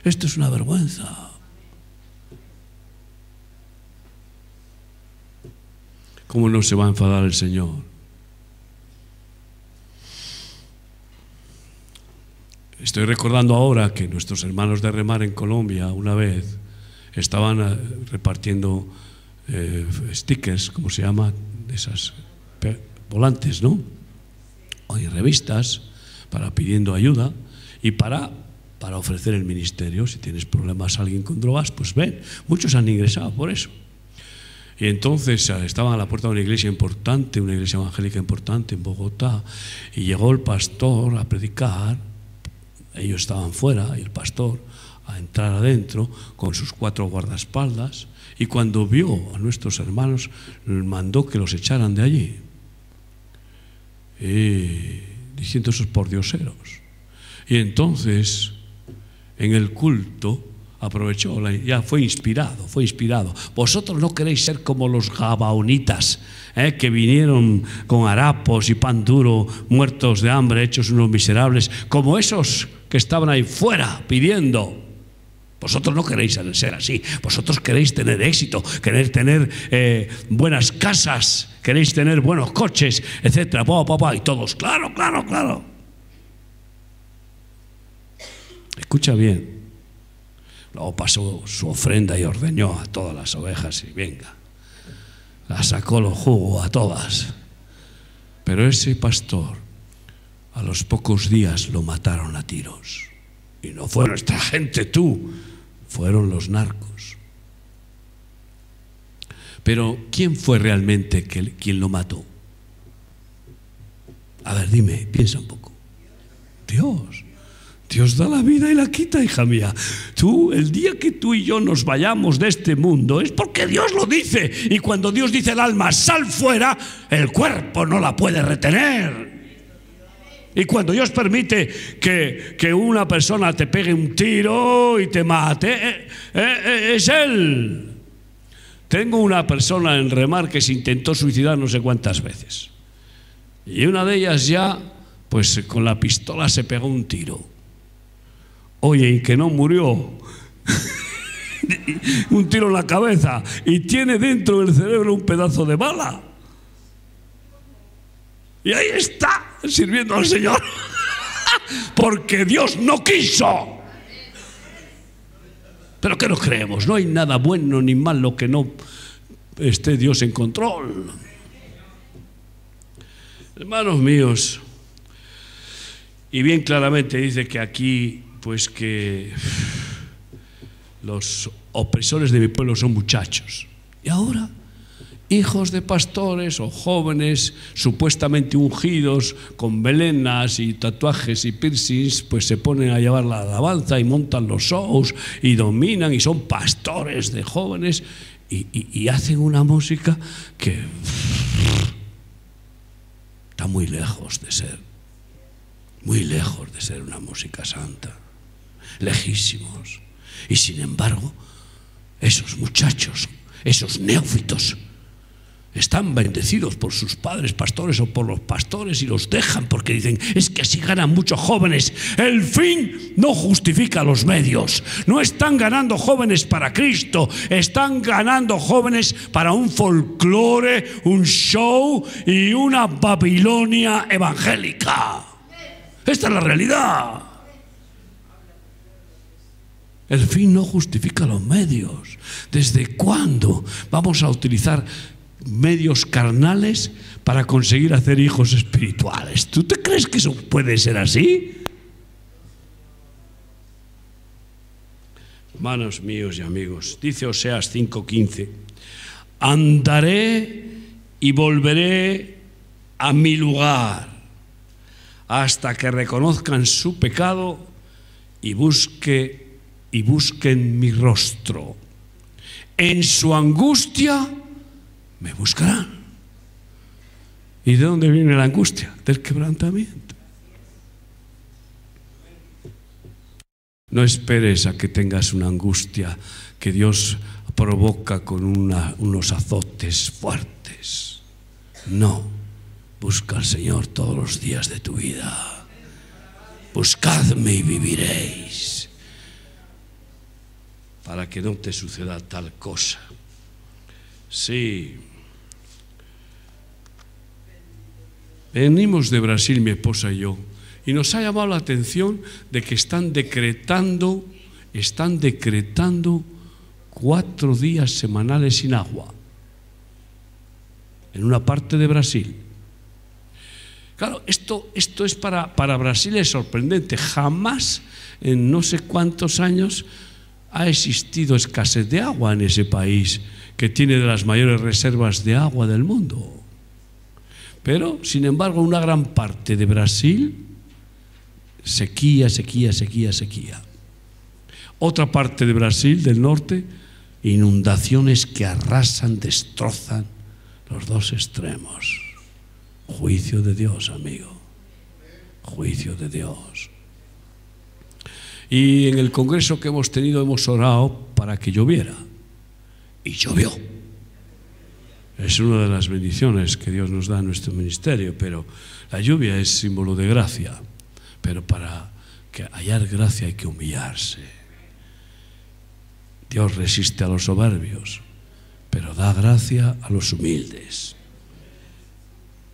Esto es una vergüenza. ¿Cómo no se va a enfadar el Señor? Estoy recordando ahora que nuestros hermanos de Remar en Colombia una vez estaban repartiendo stickers, como se llama, esas volantes, ¿no? O revistas pidiendo ayuda y para ofrecer el ministerio. Si tienes problemas, alguien con drogas, pues ven. Muchos han ingresado por eso. Y entonces estaban a la puerta de una iglesia importante, una iglesia evangélica importante en Bogotá, y llegó el pastor a predicar. Ellos estaban fuera y el pastor a entrar adentro con sus 4 guardaespaldas, y cuando vio a nuestros hermanos mandó que los echaran de allí, diciendo esos pordioseros. Y entonces en el culto aprovechó, ya fue inspirado. Vosotros no queréis ser como los gabaonitas, que vinieron con harapos y pan duro, muertos de hambre, hechos unos miserables, como esos que estaban ahí fuera pidiendo. Vosotros no queréis ser así. Vosotros queréis tener éxito, queréis tener buenas casas, queréis tener buenos coches, etcétera. Y todos, claro. Escucha bien. Luego pasó su ofrenda y ordeñó a todas las ovejas y venga, la sacó los jugos a todas. Pero ese pastor, a los pocos días lo mataron a tiros. Y no fue nuestra gente, fueron los narcos. Pero ¿quién fue realmente quien lo mató? A ver, dime, piensa un poco. Dios da la vida y la quita, hija mía. El día que tú y yo nos vayamos de este mundo es porque Dios lo dice. Y cuando Dios dice al alma, sal fuera, el cuerpo no la puede retener. Y cuando Dios permite que una persona te pegue un tiro y te mate, es Él. Tengo una persona en Remar que se intentó suicidar no sé cuántas veces. Y una de ellas ya, pues con la pistola se pegó un tiro. Oye, y que no murió. Un tiro en la cabeza. Y tiene dentro del cerebro un pedazo de bala. Y ahí está, sirviendo al Señor. Porque Dios no quiso. Pero ¿qué nos creemos? No hay nada bueno ni malo que no esté Dios en control. Hermanos míos, y bien claramente dice que aquí, pues que los opresores de mi pueblo son muchachos. Y ahora, hijos de pastores o jóvenes supuestamente ungidos con melenas y tatuajes y piercings, pues se ponen a llevar la alabanza y montan los shows y dominan y son pastores de jóvenes y hacen una música que está muy lejos de ser una música santa, lejísimos. Y sin embargo, esos muchachos, esos neófitos, están bendecidos por sus padres pastores o por los pastores y los dejan porque dicen, es que así ganan muchos jóvenes. El fin no justifica los medios. No están ganando jóvenes para Cristo, están ganando jóvenes para un folclore, un show y una Babilonia evangélica. Esta es la realidad. El fin no justifica los medios. ¿Desde cuándo vamos a utilizar medios carnales para conseguir hacer hijos espirituales? ¿Tú te crees que eso puede ser así? Hermanos míos y amigos, dice Oseas 5:15, andaré y volveré a mi lugar hasta que reconozcan su pecado y busquen mi rostro. En su angustia me buscarán. ¿Y de dónde viene la angustia? Del quebrantamiento. No esperes a que tengas una angustia que Dios provoca con unos azotes fuertes. No, busca al Señor todos los días de tu vida. Buscadme y viviréis, para que no te suceda tal cosa. Sí. Venimos de Brasil, mi esposa y yo, y nos ha llamado la atención de que están decretando 4 días semanales sin agua en una parte de Brasil. Claro, esto es para Brasil es sorprendente. Jamás en no sé cuántos años ha existido escasez de agua en ese país que tiene de las mayores reservas de agua del mundo. Pero, sin embargo, una gran parte de Brasil, sequía, sequía, sequía, sequía. Otra parte de Brasil, del norte, inundaciones que arrasan, destrozan los dos extremos. Juicio de Dios, amigo. Juicio de Dios. Y en el congreso que hemos tenido hemos orado para que lloviera. Y llovió. Es una de las bendiciones que Dios nos da en nuestro ministerio, pero la lluvia es símbolo de gracia. Pero para hallar gracia hay que humillarse. Dios resiste a los soberbios, pero da gracia a los humildes.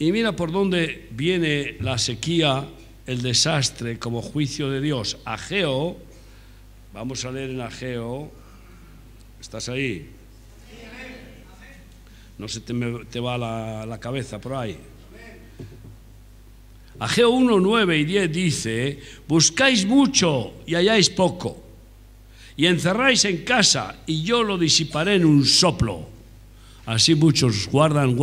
Y mira por dónde viene la sequía, el desastre como juicio de Dios. Ageo, vamos a leer en Ageo, ¿estás ahí? No se te va la cabeza por ahí. Ageo 1, 9 y 10 dice: buscáis mucho y halláis poco, y encerráis en casa y yo lo disiparé en un soplo. Así muchos guardan.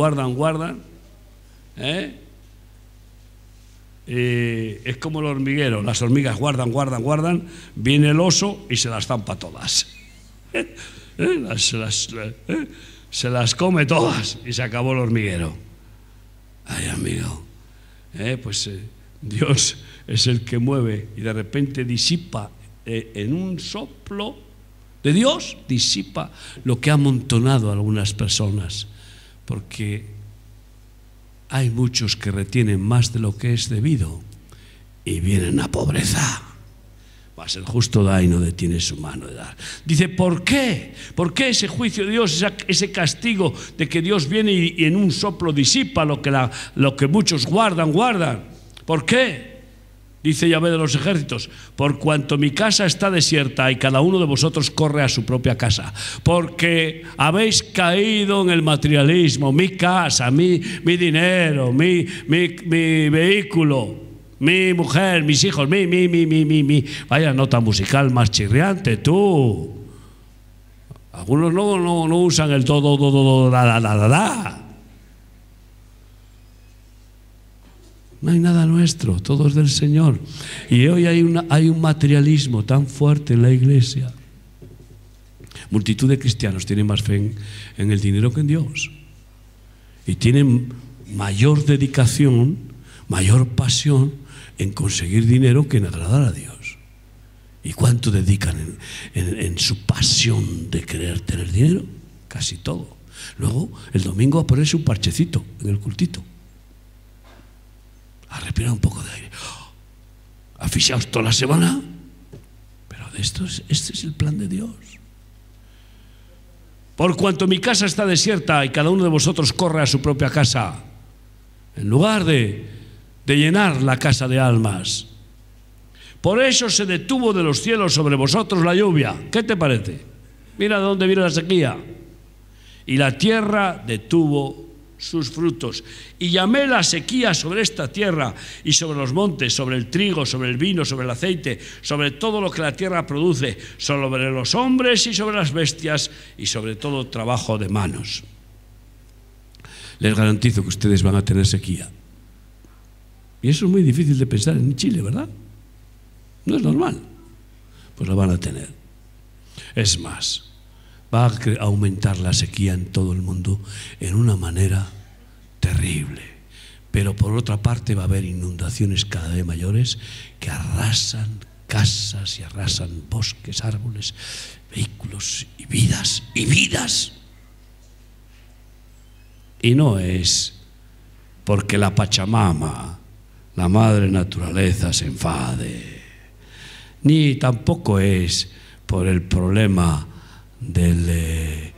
Es como el hormiguero, las hormigas guardan, viene el oso y se las zampa todas. Se las come todas y se acabó el hormiguero. Ay, amigo, Dios es el que mueve y de repente disipa en un soplo de Dios, disipa lo que ha amontonado a algunas personas, porque hay muchos que retienen más de lo que es debido y vienen a pobreza. Mas el justo da y no detiene su mano de dar. Dice, ¿por qué? ¿Por qué ese juicio de Dios, ese castigo de que Dios viene y en un soplo disipa lo que muchos guardan? ¿Por qué? Dice Yahvé de los ejércitos: por cuanto mi casa está desierta y cada uno de vosotros corre a su propia casa, porque habéis caído en el materialismo. Mi casa, mi dinero, mi vehículo, mi mujer, mis hijos, mi. Vaya nota musical más chirriante, tú. Algunos no usan el todo, da. No hay nada nuestro, todo es del Señor. Y hoy hay un materialismo tan fuerte en la iglesia. Multitud de cristianos tienen más fe en el dinero que en Dios. Y tienen mayor dedicación, mayor pasión en conseguir dinero que en agradar a Dios. ¿Y cuánto dedican en su pasión de querer tener dinero? Casi todo. Luego, el domingo a ponerse un parchecito en el cultito, a respirar un poco de aire, asfixiados toda la semana. Pero este es el plan de Dios. Por cuanto mi casa está desierta y cada uno de vosotros corre a su propia casa, en lugar de llenar la casa de almas. Por eso se detuvo de los cielos sobre vosotros la lluvia. ¿Qué te parece? Mira de dónde viene la sequía. Y la tierra detuvo sus frutos. Y llamé la sequía sobre esta tierra y sobre los montes, sobre el trigo, sobre el vino, sobre el aceite, sobre todo lo que la tierra produce, sobre los hombres y sobre las bestias y sobre todo trabajo de manos. Les garantizo que ustedes van a tener sequía. Y eso es muy difícil de pensar en Chile, ¿verdad? No es normal. Pues lo van a tener. Es más, va a aumentar la sequía en todo el mundo en una manera terrible. Pero por otra parte va a haber inundaciones cada vez mayores que arrasan casas y arrasan bosques, árboles, vehículos y vidas y vidas. Y no es porque la Pachamama, la madre naturaleza, se enfade, ni tampoco es por el problema del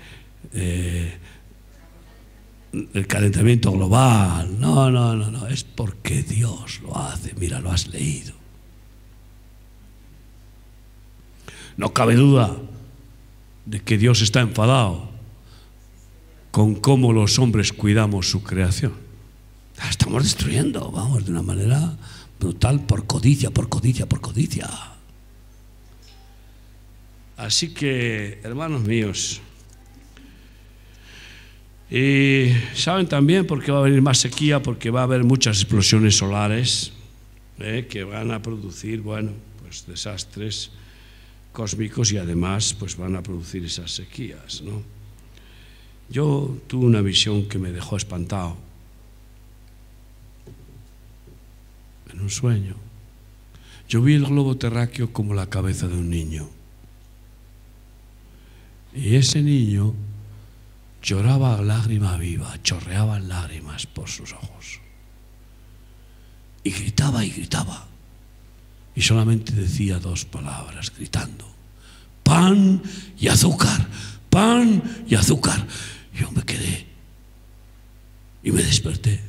calentamiento global. No, es porque Dios lo hace. Mira, lo has leído. No cabe duda de que Dios está enfadado con cómo los hombres cuidamos su creación. La estamos destruyendo, vamos, de una manera brutal, por codicia, por codicia, por codicia. Así que, hermanos míos, y saben también por qué va a venir más sequía, porque va a haber muchas explosiones solares que van a producir, bueno, pues desastres cósmicos y además pues van a producir esas sequías, ¿no? Yo tuve una visión que me dejó espantado en un sueño. Yo vi el globo terráqueo como la cabeza de un niño. Y ese niño lloraba a lágrima viva, chorreaba lágrimas por sus ojos. Y gritaba y gritaba. Y solamente decía dos palabras, gritando: pan y azúcar, pan y azúcar. Yo me quedé y me desperté.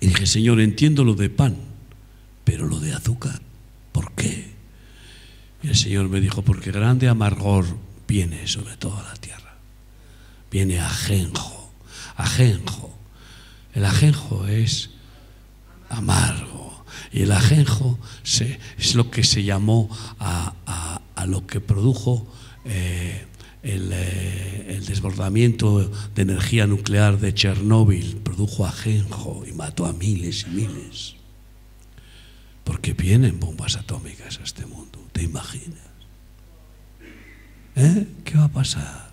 Y dije: Señor, entiendo lo de pan, pero lo de azúcar, ¿por qué? Y el Señor me dijo: porque grande amargor viene sobre toda la tierra. Viene ajenjo, ajenjo. El ajenjo es amargo. Y el ajenjo es lo que se llamó a lo que produjo el desbordamiento de energía nuclear de Chernóbil. Produjo ajenjo y mató a miles y miles. Porque vienen bombas atómicas a este mundo, ¿te imaginas? ¿Qué va a pasar?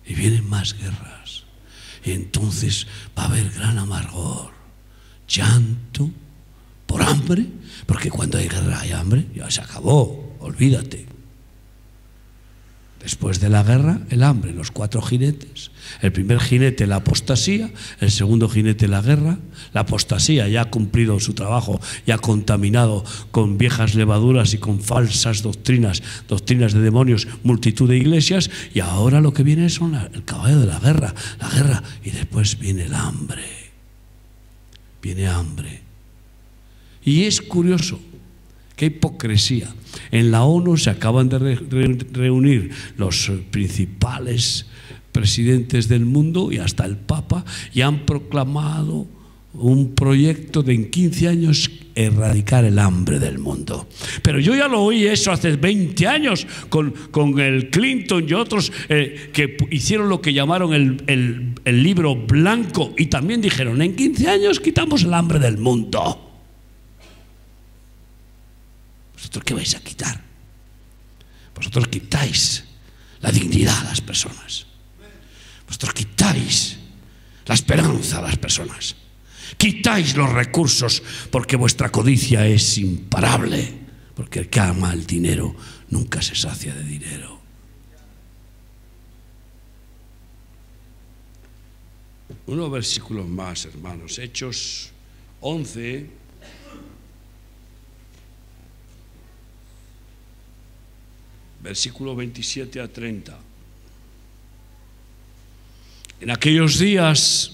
Y vienen más guerras. Y entonces va a haber gran amargor, llanto, por hambre, porque cuando hay guerra hay hambre, ya se acabó, olvídate. Después de la guerra, el hambre, los 4 jinetes. El primer jinete, la apostasía. El segundo jinete, la guerra. La apostasía ya ha cumplido su trabajo, ya ha contaminado con viejas levaduras y con falsas doctrinas de demonios, multitud de iglesias. Y ahora lo que viene son el caballo de la guerra. Y después viene el hambre. Viene hambre. Y es curioso. ¡Qué hipocresía! En la ONU se acaban de reunir los principales presidentes del mundo y hasta el Papa, y han proclamado un proyecto de en 15 años erradicar el hambre del mundo. Pero yo ya lo oí eso hace 20 años con el Clinton y otros que hicieron lo que llamaron el libro blanco, y también dijeron: en 15 años quitamos el hambre del mundo. ¿Vosotros qué vais a quitar? Vosotros quitáis la dignidad a las personas. Vosotros quitáis la esperanza a las personas. Quitáis los recursos porque vuestra codicia es imparable. Porque el que ama el dinero nunca se sacia de dinero. Unos versículos más, hermanos. Hechos 11. Versículo 27 a 30. En aquellos días,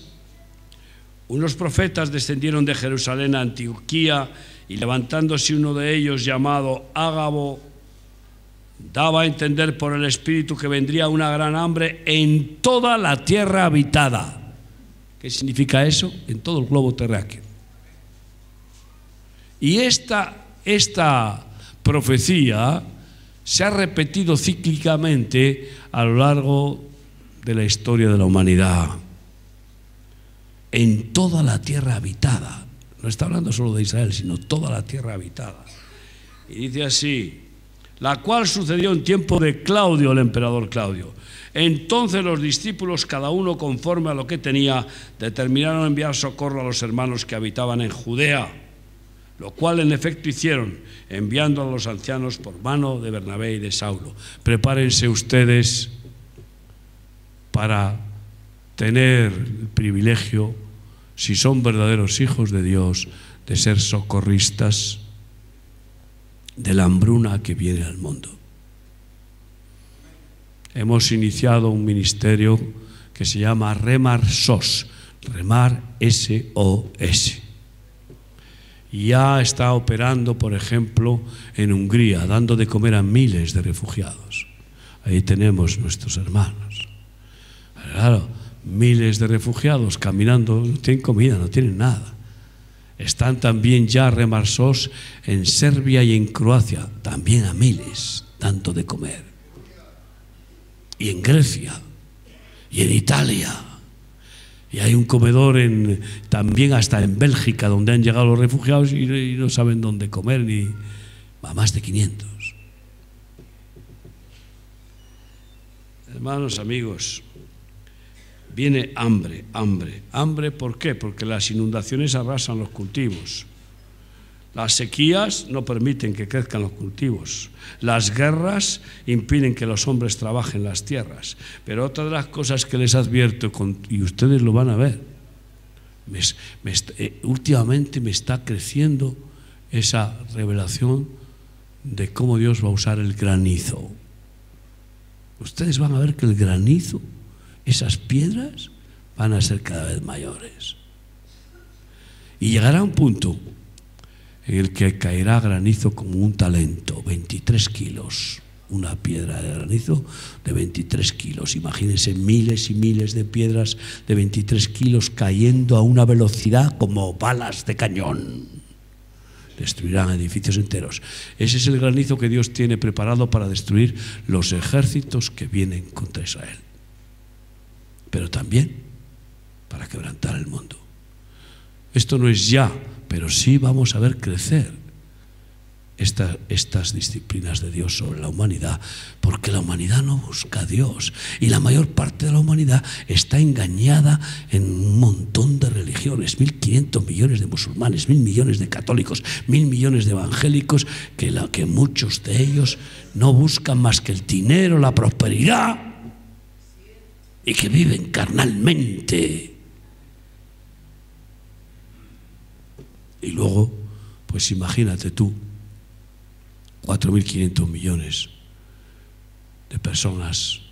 unos profetas descendieron de Jerusalén a Antioquía, y levantándose uno de ellos llamado Ágabo, daba a entender por el Espíritu que vendría una gran hambre en toda la tierra habitada. ¿Qué significa eso? En todo el globo terráqueo. Y esta profecía se ha repetido cíclicamente a lo largo de la historia de la humanidad. En toda la tierra habitada. No está hablando solo de Israel, sino toda la tierra habitada. Y dice así: la cual sucedió en tiempo de Claudio, el emperador Claudio. Entonces los discípulos, cada uno conforme a lo que tenía, determinaron enviar socorro a los hermanos que habitaban en Judea, lo cual en efecto hicieron, enviando a los ancianos por mano de Bernabé y de Saulo. Prepárense ustedes para tener el privilegio, si son verdaderos hijos de Dios, de ser socorristas de la hambruna que viene al mundo. Hemos iniciado un ministerio que se llama Remar SOS, Remar SOS. Y ya está operando, por ejemplo, en Hungría, dando de comer a miles de refugiados. Ahí tenemos nuestros hermanos. Claro, miles de refugiados caminando, no tienen comida, no tienen nada. Están también ya Remar SOS en Serbia y en Croacia, también a miles, dando de comer. Y en Grecia, y en Italia. Y hay un comedor también hasta en Bélgica, donde han llegado los refugiados y no saben dónde comer, ni a más de 500. Hermanos, amigos, viene hambre, hambre. ¿Hambre por qué? Porque las inundaciones arrasan los cultivos. Las sequías no permiten que crezcan los cultivos. Las guerras impiden que los hombres trabajen las tierras. Pero otra de las cosas que les advierto, y ustedes lo van a ver, últimamente me está creciendo esa revelación de cómo Dios va a usar el granizo. Ustedes van a ver que el granizo, esas piedras, van a ser cada vez mayores. Y llegará un punto en el que caerá granizo como un talento, 23 kilos, una piedra de granizo de 23 kilos. Imagínense miles y miles de piedras de 23 kilos cayendo a una velocidad como balas de cañón. Destruirán edificios enteros. Ese es el granizo que Dios tiene preparado para destruir los ejércitos que vienen contra Israel. Pero también para quebrantar el mundo. Esto no es ya, pero sí vamos a ver crecer estas disciplinas de Dios sobre la humanidad, porque la humanidad no busca a Dios, y la mayor parte de la humanidad está engañada en un montón de religiones, 1.500 millones de musulmanes, 1.000 millones de católicos, 1.000 millones de evangélicos, que muchos de ellos no buscan más que el dinero, la prosperidad, y que viven carnalmente. Y luego, pues imagínate tú, 4.500 millones de personas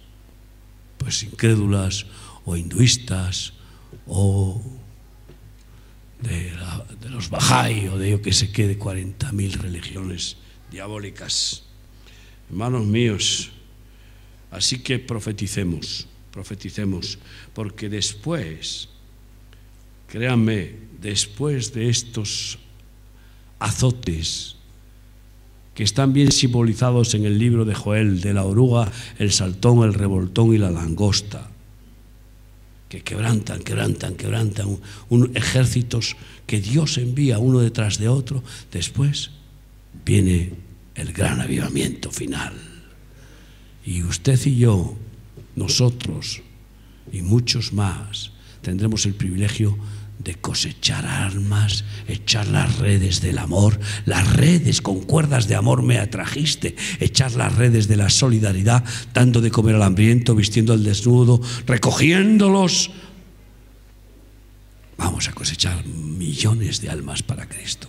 pues incrédulas o hinduistas o de los Bahá'í o de yo que sé qué, de 40.000 religiones diabólicas. Hermanos míos, así que profeticemos, porque después, créanme, después de estos azotes que están bien simbolizados en el libro de Joel, de la oruga, el saltón, el revoltón y la langosta, que quebrantan ejércitos que Dios envía uno detrás de otro. Después viene el gran avivamiento final. Y usted y yo, nosotros y muchos más, tendremos el privilegio de cosechar almas, echar las redes del amor, las redes con cuerdas de amor me atrajiste, echar las redes de la solidaridad, dando de comer al hambriento, vistiendo al desnudo, recogiéndolos. Vamos a cosechar millones de almas para Cristo.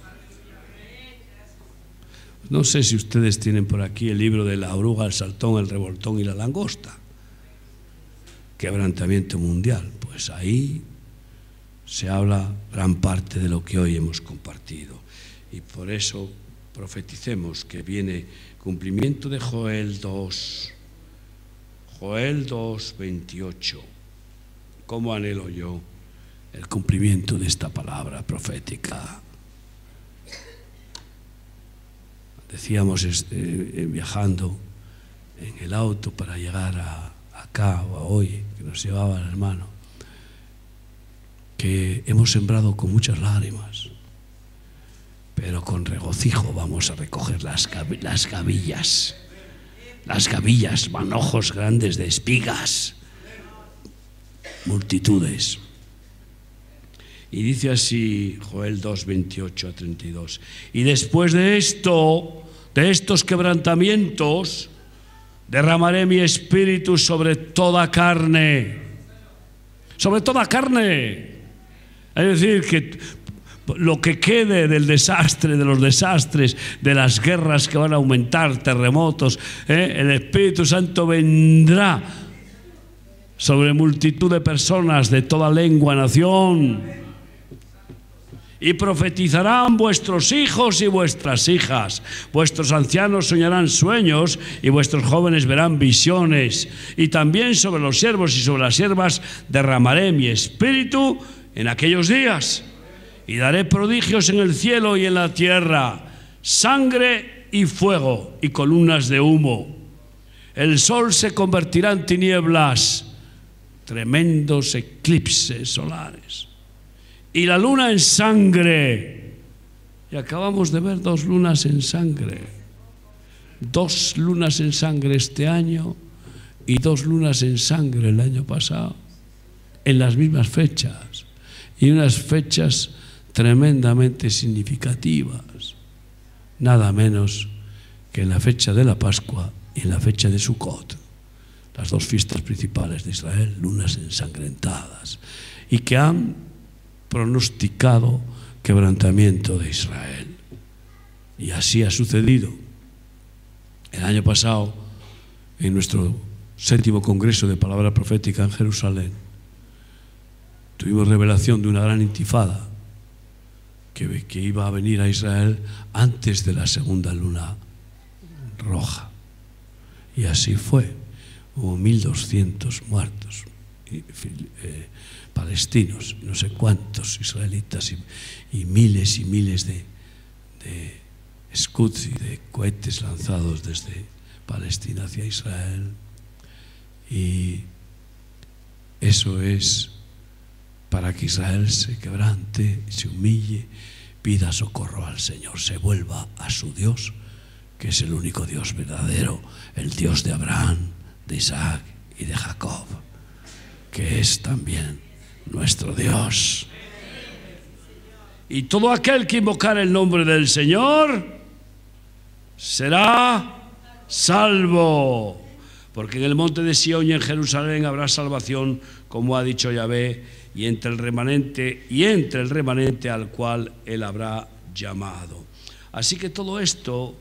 No sé si ustedes tienen por aquí el libro de la oruga, el saltón, el revoltón y la langosta. Quebrantamiento mundial. Pues ahí se habla gran parte de lo que hoy hemos compartido. Y por eso profeticemos que viene cumplimiento de Joel 2:28. ¿Cómo anhelo yo el cumplimiento de esta palabra profética? Decíamos viajando en el auto para llegar acá o a hoy, que nos llevaba el hermano, que hemos sembrado con muchas lágrimas, pero con regocijo vamos a recoger las gavillas, manojos grandes de espigas, multitudes. Y dice así Joel 2:28-32: y después de esto, de estos quebrantamientos, derramaré mi espíritu sobre toda carne. Sobre toda carne. Es decir, que lo que quede del desastre, de los desastres, de las guerras que van a aumentar, terremotos, el Espíritu Santo vendrá sobre multitud de personas de toda lengua, nación. Y profetizarán vuestros hijos y vuestras hijas. Vuestros ancianos soñarán sueños y vuestros jóvenes verán visiones. Y también sobre los siervos y sobre las siervas derramaré mi espíritu en aquellos días. Y daré prodigios en el cielo y en la tierra, sangre y fuego y columnas de humo. El sol se convertirá en tinieblas, tremendos eclipses solares, y la luna en sangre. Y acabamos de ver 2 lunas en sangre. 2 lunas en sangre este año y 2 lunas en sangre el año pasado, en las mismas fechas, y unas fechas tremendamente significativas, nada menos que en la fecha de la Pascua y en la fecha de Sukkot, las 2 fiestas principales de Israel, lunas ensangrentadas, y que han pronosticado quebrantamiento de Israel. Y así ha sucedido. El año pasado, en nuestro 7º Congreso de Palabra Profética en Jerusalén, tuvimos revelación de una gran intifada que iba a venir a Israel antes de la segunda luna roja. Y así fue. Hubo 1.200 muertos palestinos, no sé cuántos israelitas, y miles de Scuds y de cohetes lanzados desde Palestina hacia Israel. Y eso es para que Israel se quebrante, se humille, pida socorro al Señor, se vuelva a su Dios, que es el único Dios verdadero, el Dios de Abraham, de Isaac y de Jacob, que es también nuestro Dios. Y todo aquel que invocar el nombre del Señor será salvo, porque en el monte de Sión y en Jerusalén habrá salvación, como ha dicho Yahvé, y entre el remanente al cual él habrá llamado. Así que todo esto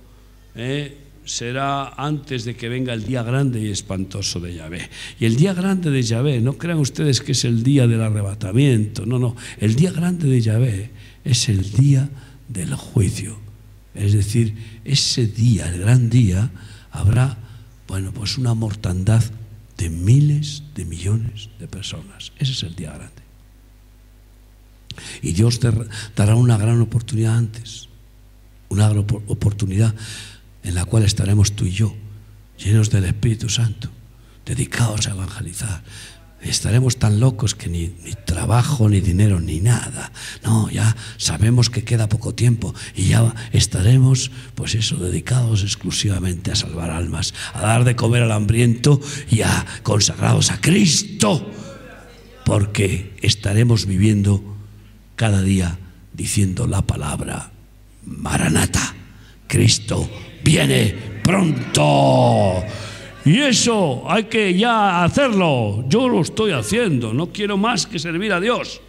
será antes de que venga el día grande y espantoso de Yahvé. Y el día grande de Yahvé, no crean ustedes que es el día del arrebatamiento, no, el día grande de Yahvé es el día del juicio. Es decir, ese día, el gran día, habrá, pues una mortandad de miles de millones de personas. Ese es el día grande. Y Dios dará una gran oportunidad antes, una gran oportunidad en la cual estaremos tú y yo, llenos del Espíritu Santo, dedicados a evangelizar. Estaremos tan locos que ni trabajo, ni dinero, ni nada. No, ya sabemos que queda poco tiempo y ya estaremos, pues eso, dedicados exclusivamente a salvar almas, a dar de comer al hambriento y a consagrados a Cristo, porque estaremos viviendo cada día diciendo la palabra Maranata, Cristo viene pronto. Y eso hay que ya hacerlo. Yo lo estoy haciendo. No quiero más que servir a Dios.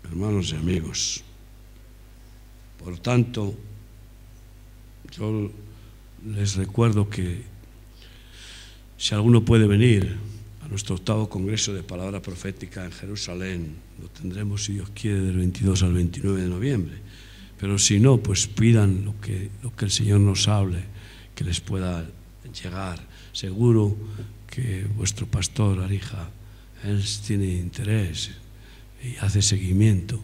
Hermanos y amigos, por tanto, yo les recuerdo que si alguno puede venir a nuestro 8º Congreso de Palabra Profética en Jerusalén. Lo tendremos, si Dios quiere, del 22 al 29 de noviembre. Pero si no, pues pidan lo que el Señor nos hable, que les pueda llegar. Seguro que vuestro pastor Arija, él tiene interés y hace seguimiento,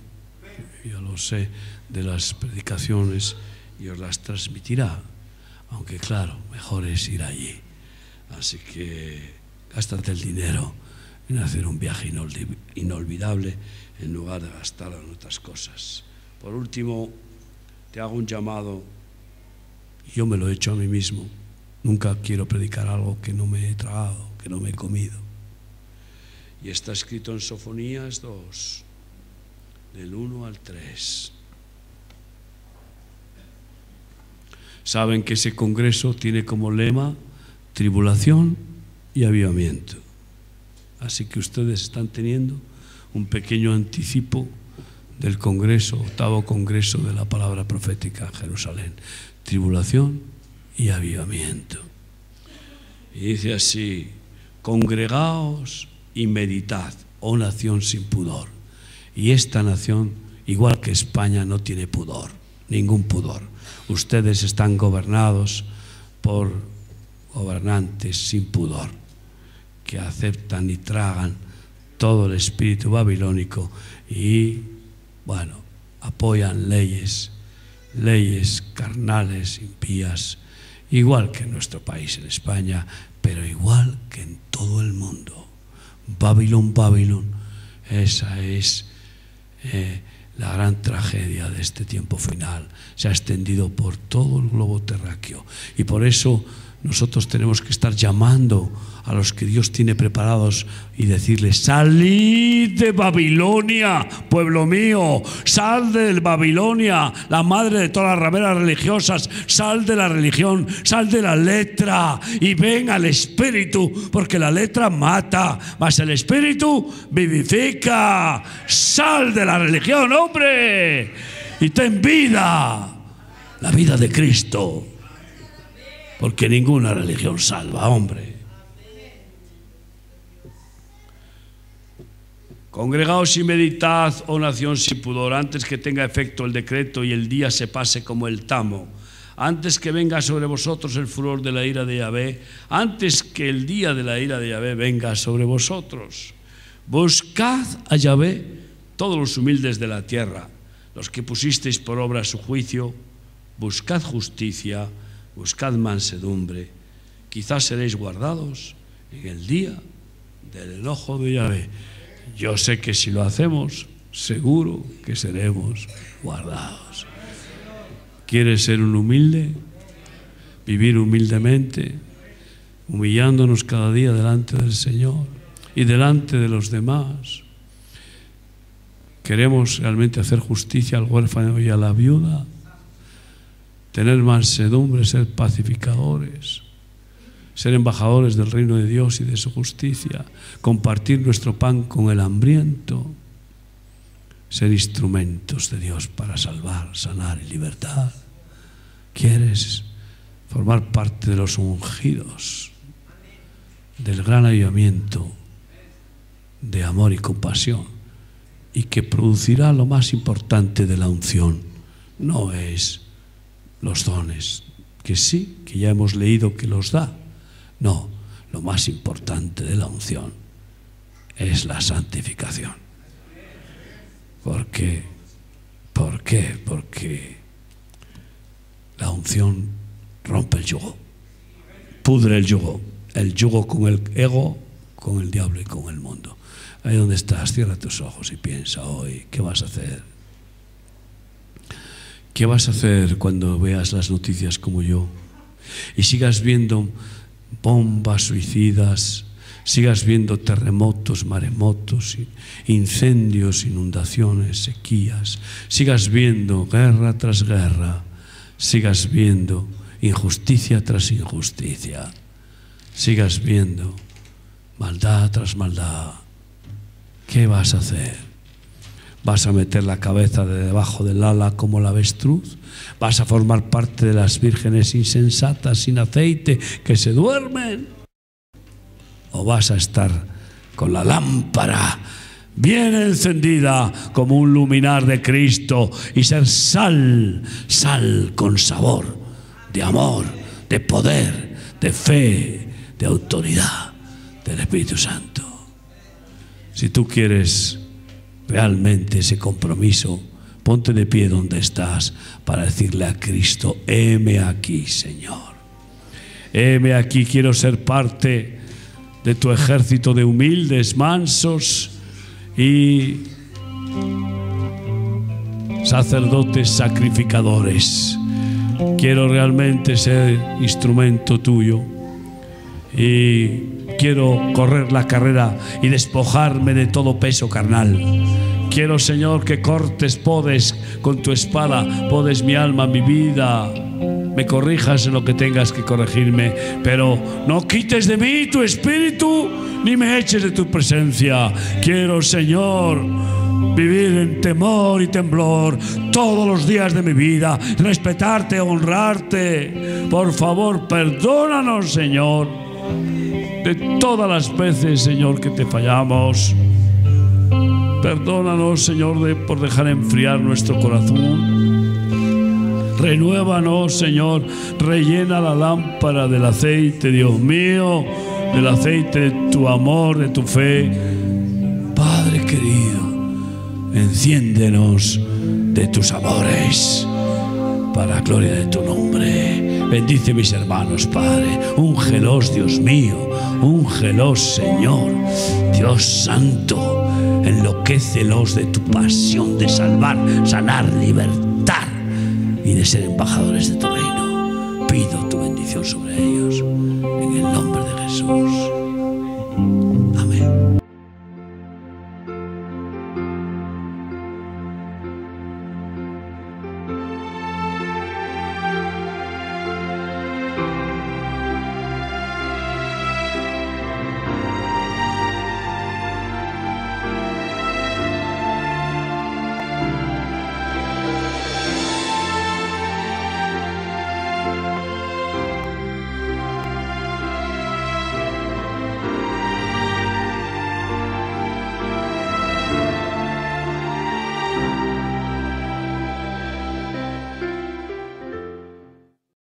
yo lo sé, de las predicaciones y os las transmitirá, aunque claro, mejor es ir allí. Así que gástate el dinero en hacer un viaje inolvidable en lugar de gastarlo en otras cosas. Por último, te hago un llamado, y yo me lo he hecho a mí mismo. Nunca quiero predicar algo que no me he tragado, que no me he comido. Y está escrito en Sofonías 2, del 1 al 3. Saben que ese congreso tiene como lema tribulación y avivamiento. Así que ustedes están teniendo un pequeño anticipo del congreso, 8º Congreso de la Palabra Profética en Jerusalén. Tribulación y avivamiento. Y dice así: congregaos y meditad, oh nación sin pudor. Y esta nación, igual que España, no tiene pudor, ningún pudor. Ustedes están gobernados por gobernantes sin pudor, que aceptan y tragan todo el espíritu babilónico y, bueno, apoyan leyes carnales, impías, igual que en nuestro país, en España, pero igual que en todo el mundo. Babilón, esa es la gran tragedia de este tiempo final. Se ha extendido por todo el globo terráqueo y por eso nosotros tenemos que estar llamando a los que Dios tiene preparados y decirles: salid de Babilonia, pueblo mío, sal de Babilonia, la madre de todas las rameras religiosas, sal de la religión, sal de la letra y ven al espíritu, porque la letra mata, mas el espíritu vivifica. Sal de la religión, hombre, y ten vida, la vida de Cristo. Porque ninguna religión salva, hombre. Congregaos y meditad, oh nación sin pudor, antes que tenga efecto el decreto y el día se pase como el tamo, antes que venga sobre vosotros el furor de la ira de Yahvé, antes que el día de la ira de Yahvé venga sobre vosotros. Buscad a Yahvé todos los humildes de la tierra, los que pusisteis por obra su juicio, buscad justicia, buscad mansedumbre, quizás seréis guardados en el día del enojo de Yahvé. Yo sé que si lo hacemos, seguro que seremos guardados. ¿Quieres ser un humilde? Vivir humildemente, humillándonos cada día delante del Señor y delante de los demás. ¿Queremos realmente hacer justicia al huérfano y a la viuda? Tener mansedumbre, ser pacificadores, ser embajadores del reino de Dios y de su justicia, compartir nuestro pan con el hambriento, ser instrumentos de Dios para salvar, sanar y libertar. ¿Quieres formar parte de los ungidos, del gran avivamiento de amor y compasión, y que producirá lo más importante de la unción? No es los dones, que sí, que ya hemos leído que los da. No, lo más importante de la unción es la santificación. ¿Por qué? Porque la unción rompe el yugo, pudre el yugo con el ego, con el diablo y con el mundo. Ahí donde estás, cierra tus ojos y piensa hoy, ¿qué vas a hacer? ¿Qué vas a hacer cuando veas las noticias como yo y sigas viendo bombas suicidas, sigas viendo terremotos, maremotos, incendios, inundaciones, sequías, sigas viendo guerra tras guerra, sigas viendo injusticia tras injusticia, sigas viendo maldad tras maldad? ¿Qué vas a hacer? ¿Vas a meter la cabeza de debajo del ala como la avestruz? ¿Vas a formar parte de las vírgenes insensatas sin aceite que se duermen? ¿O vas a estar con la lámpara bien encendida como un luminar de Cristo, y ser sal, sal con sabor, de amor, de poder, de fe, de autoridad del Espíritu Santo. Si tú quieres realmente ese compromiso, ponte de pie donde estás para decirle a Cristo: heme aquí, Señor. Heme aquí, quiero ser parte de tu ejército de humildes, mansos y sacerdotes sacrificadores. Quiero realmente ser instrumento tuyo y quiero correr la carrera y despojarme de todo peso carnal. Quiero, Señor, que cortes, podes con tu espada, podes mi alma, mi vida, me corrijas en lo que tengas que corregirme, pero no quites de mí tu espíritu ni me eches de tu presencia. Quiero, Señor, vivir en temor y temblor todos los días de mi vida, respetarte, honrarte. Por favor, perdónanos, Señor, de todas las veces, Señor, que te fallamos. Perdónanos, Señor, por dejar enfriar nuestro corazón. Renuévanos, Señor. Rellena la lámpara del aceite, Dios mío, del aceite de tu amor, de tu fe. Padre querido, enciéndenos de tus amores para la gloria de tu nombre. Bendice mis hermanos, Padre. Úngelos, Dios mío. Úngelos, Señor. Dios santo, enloquécelos de tu pasión de salvar, sanar, libertar y de ser embajadores de tu reino. Pido tu bendición sobre ellos en el nombre de Jesús.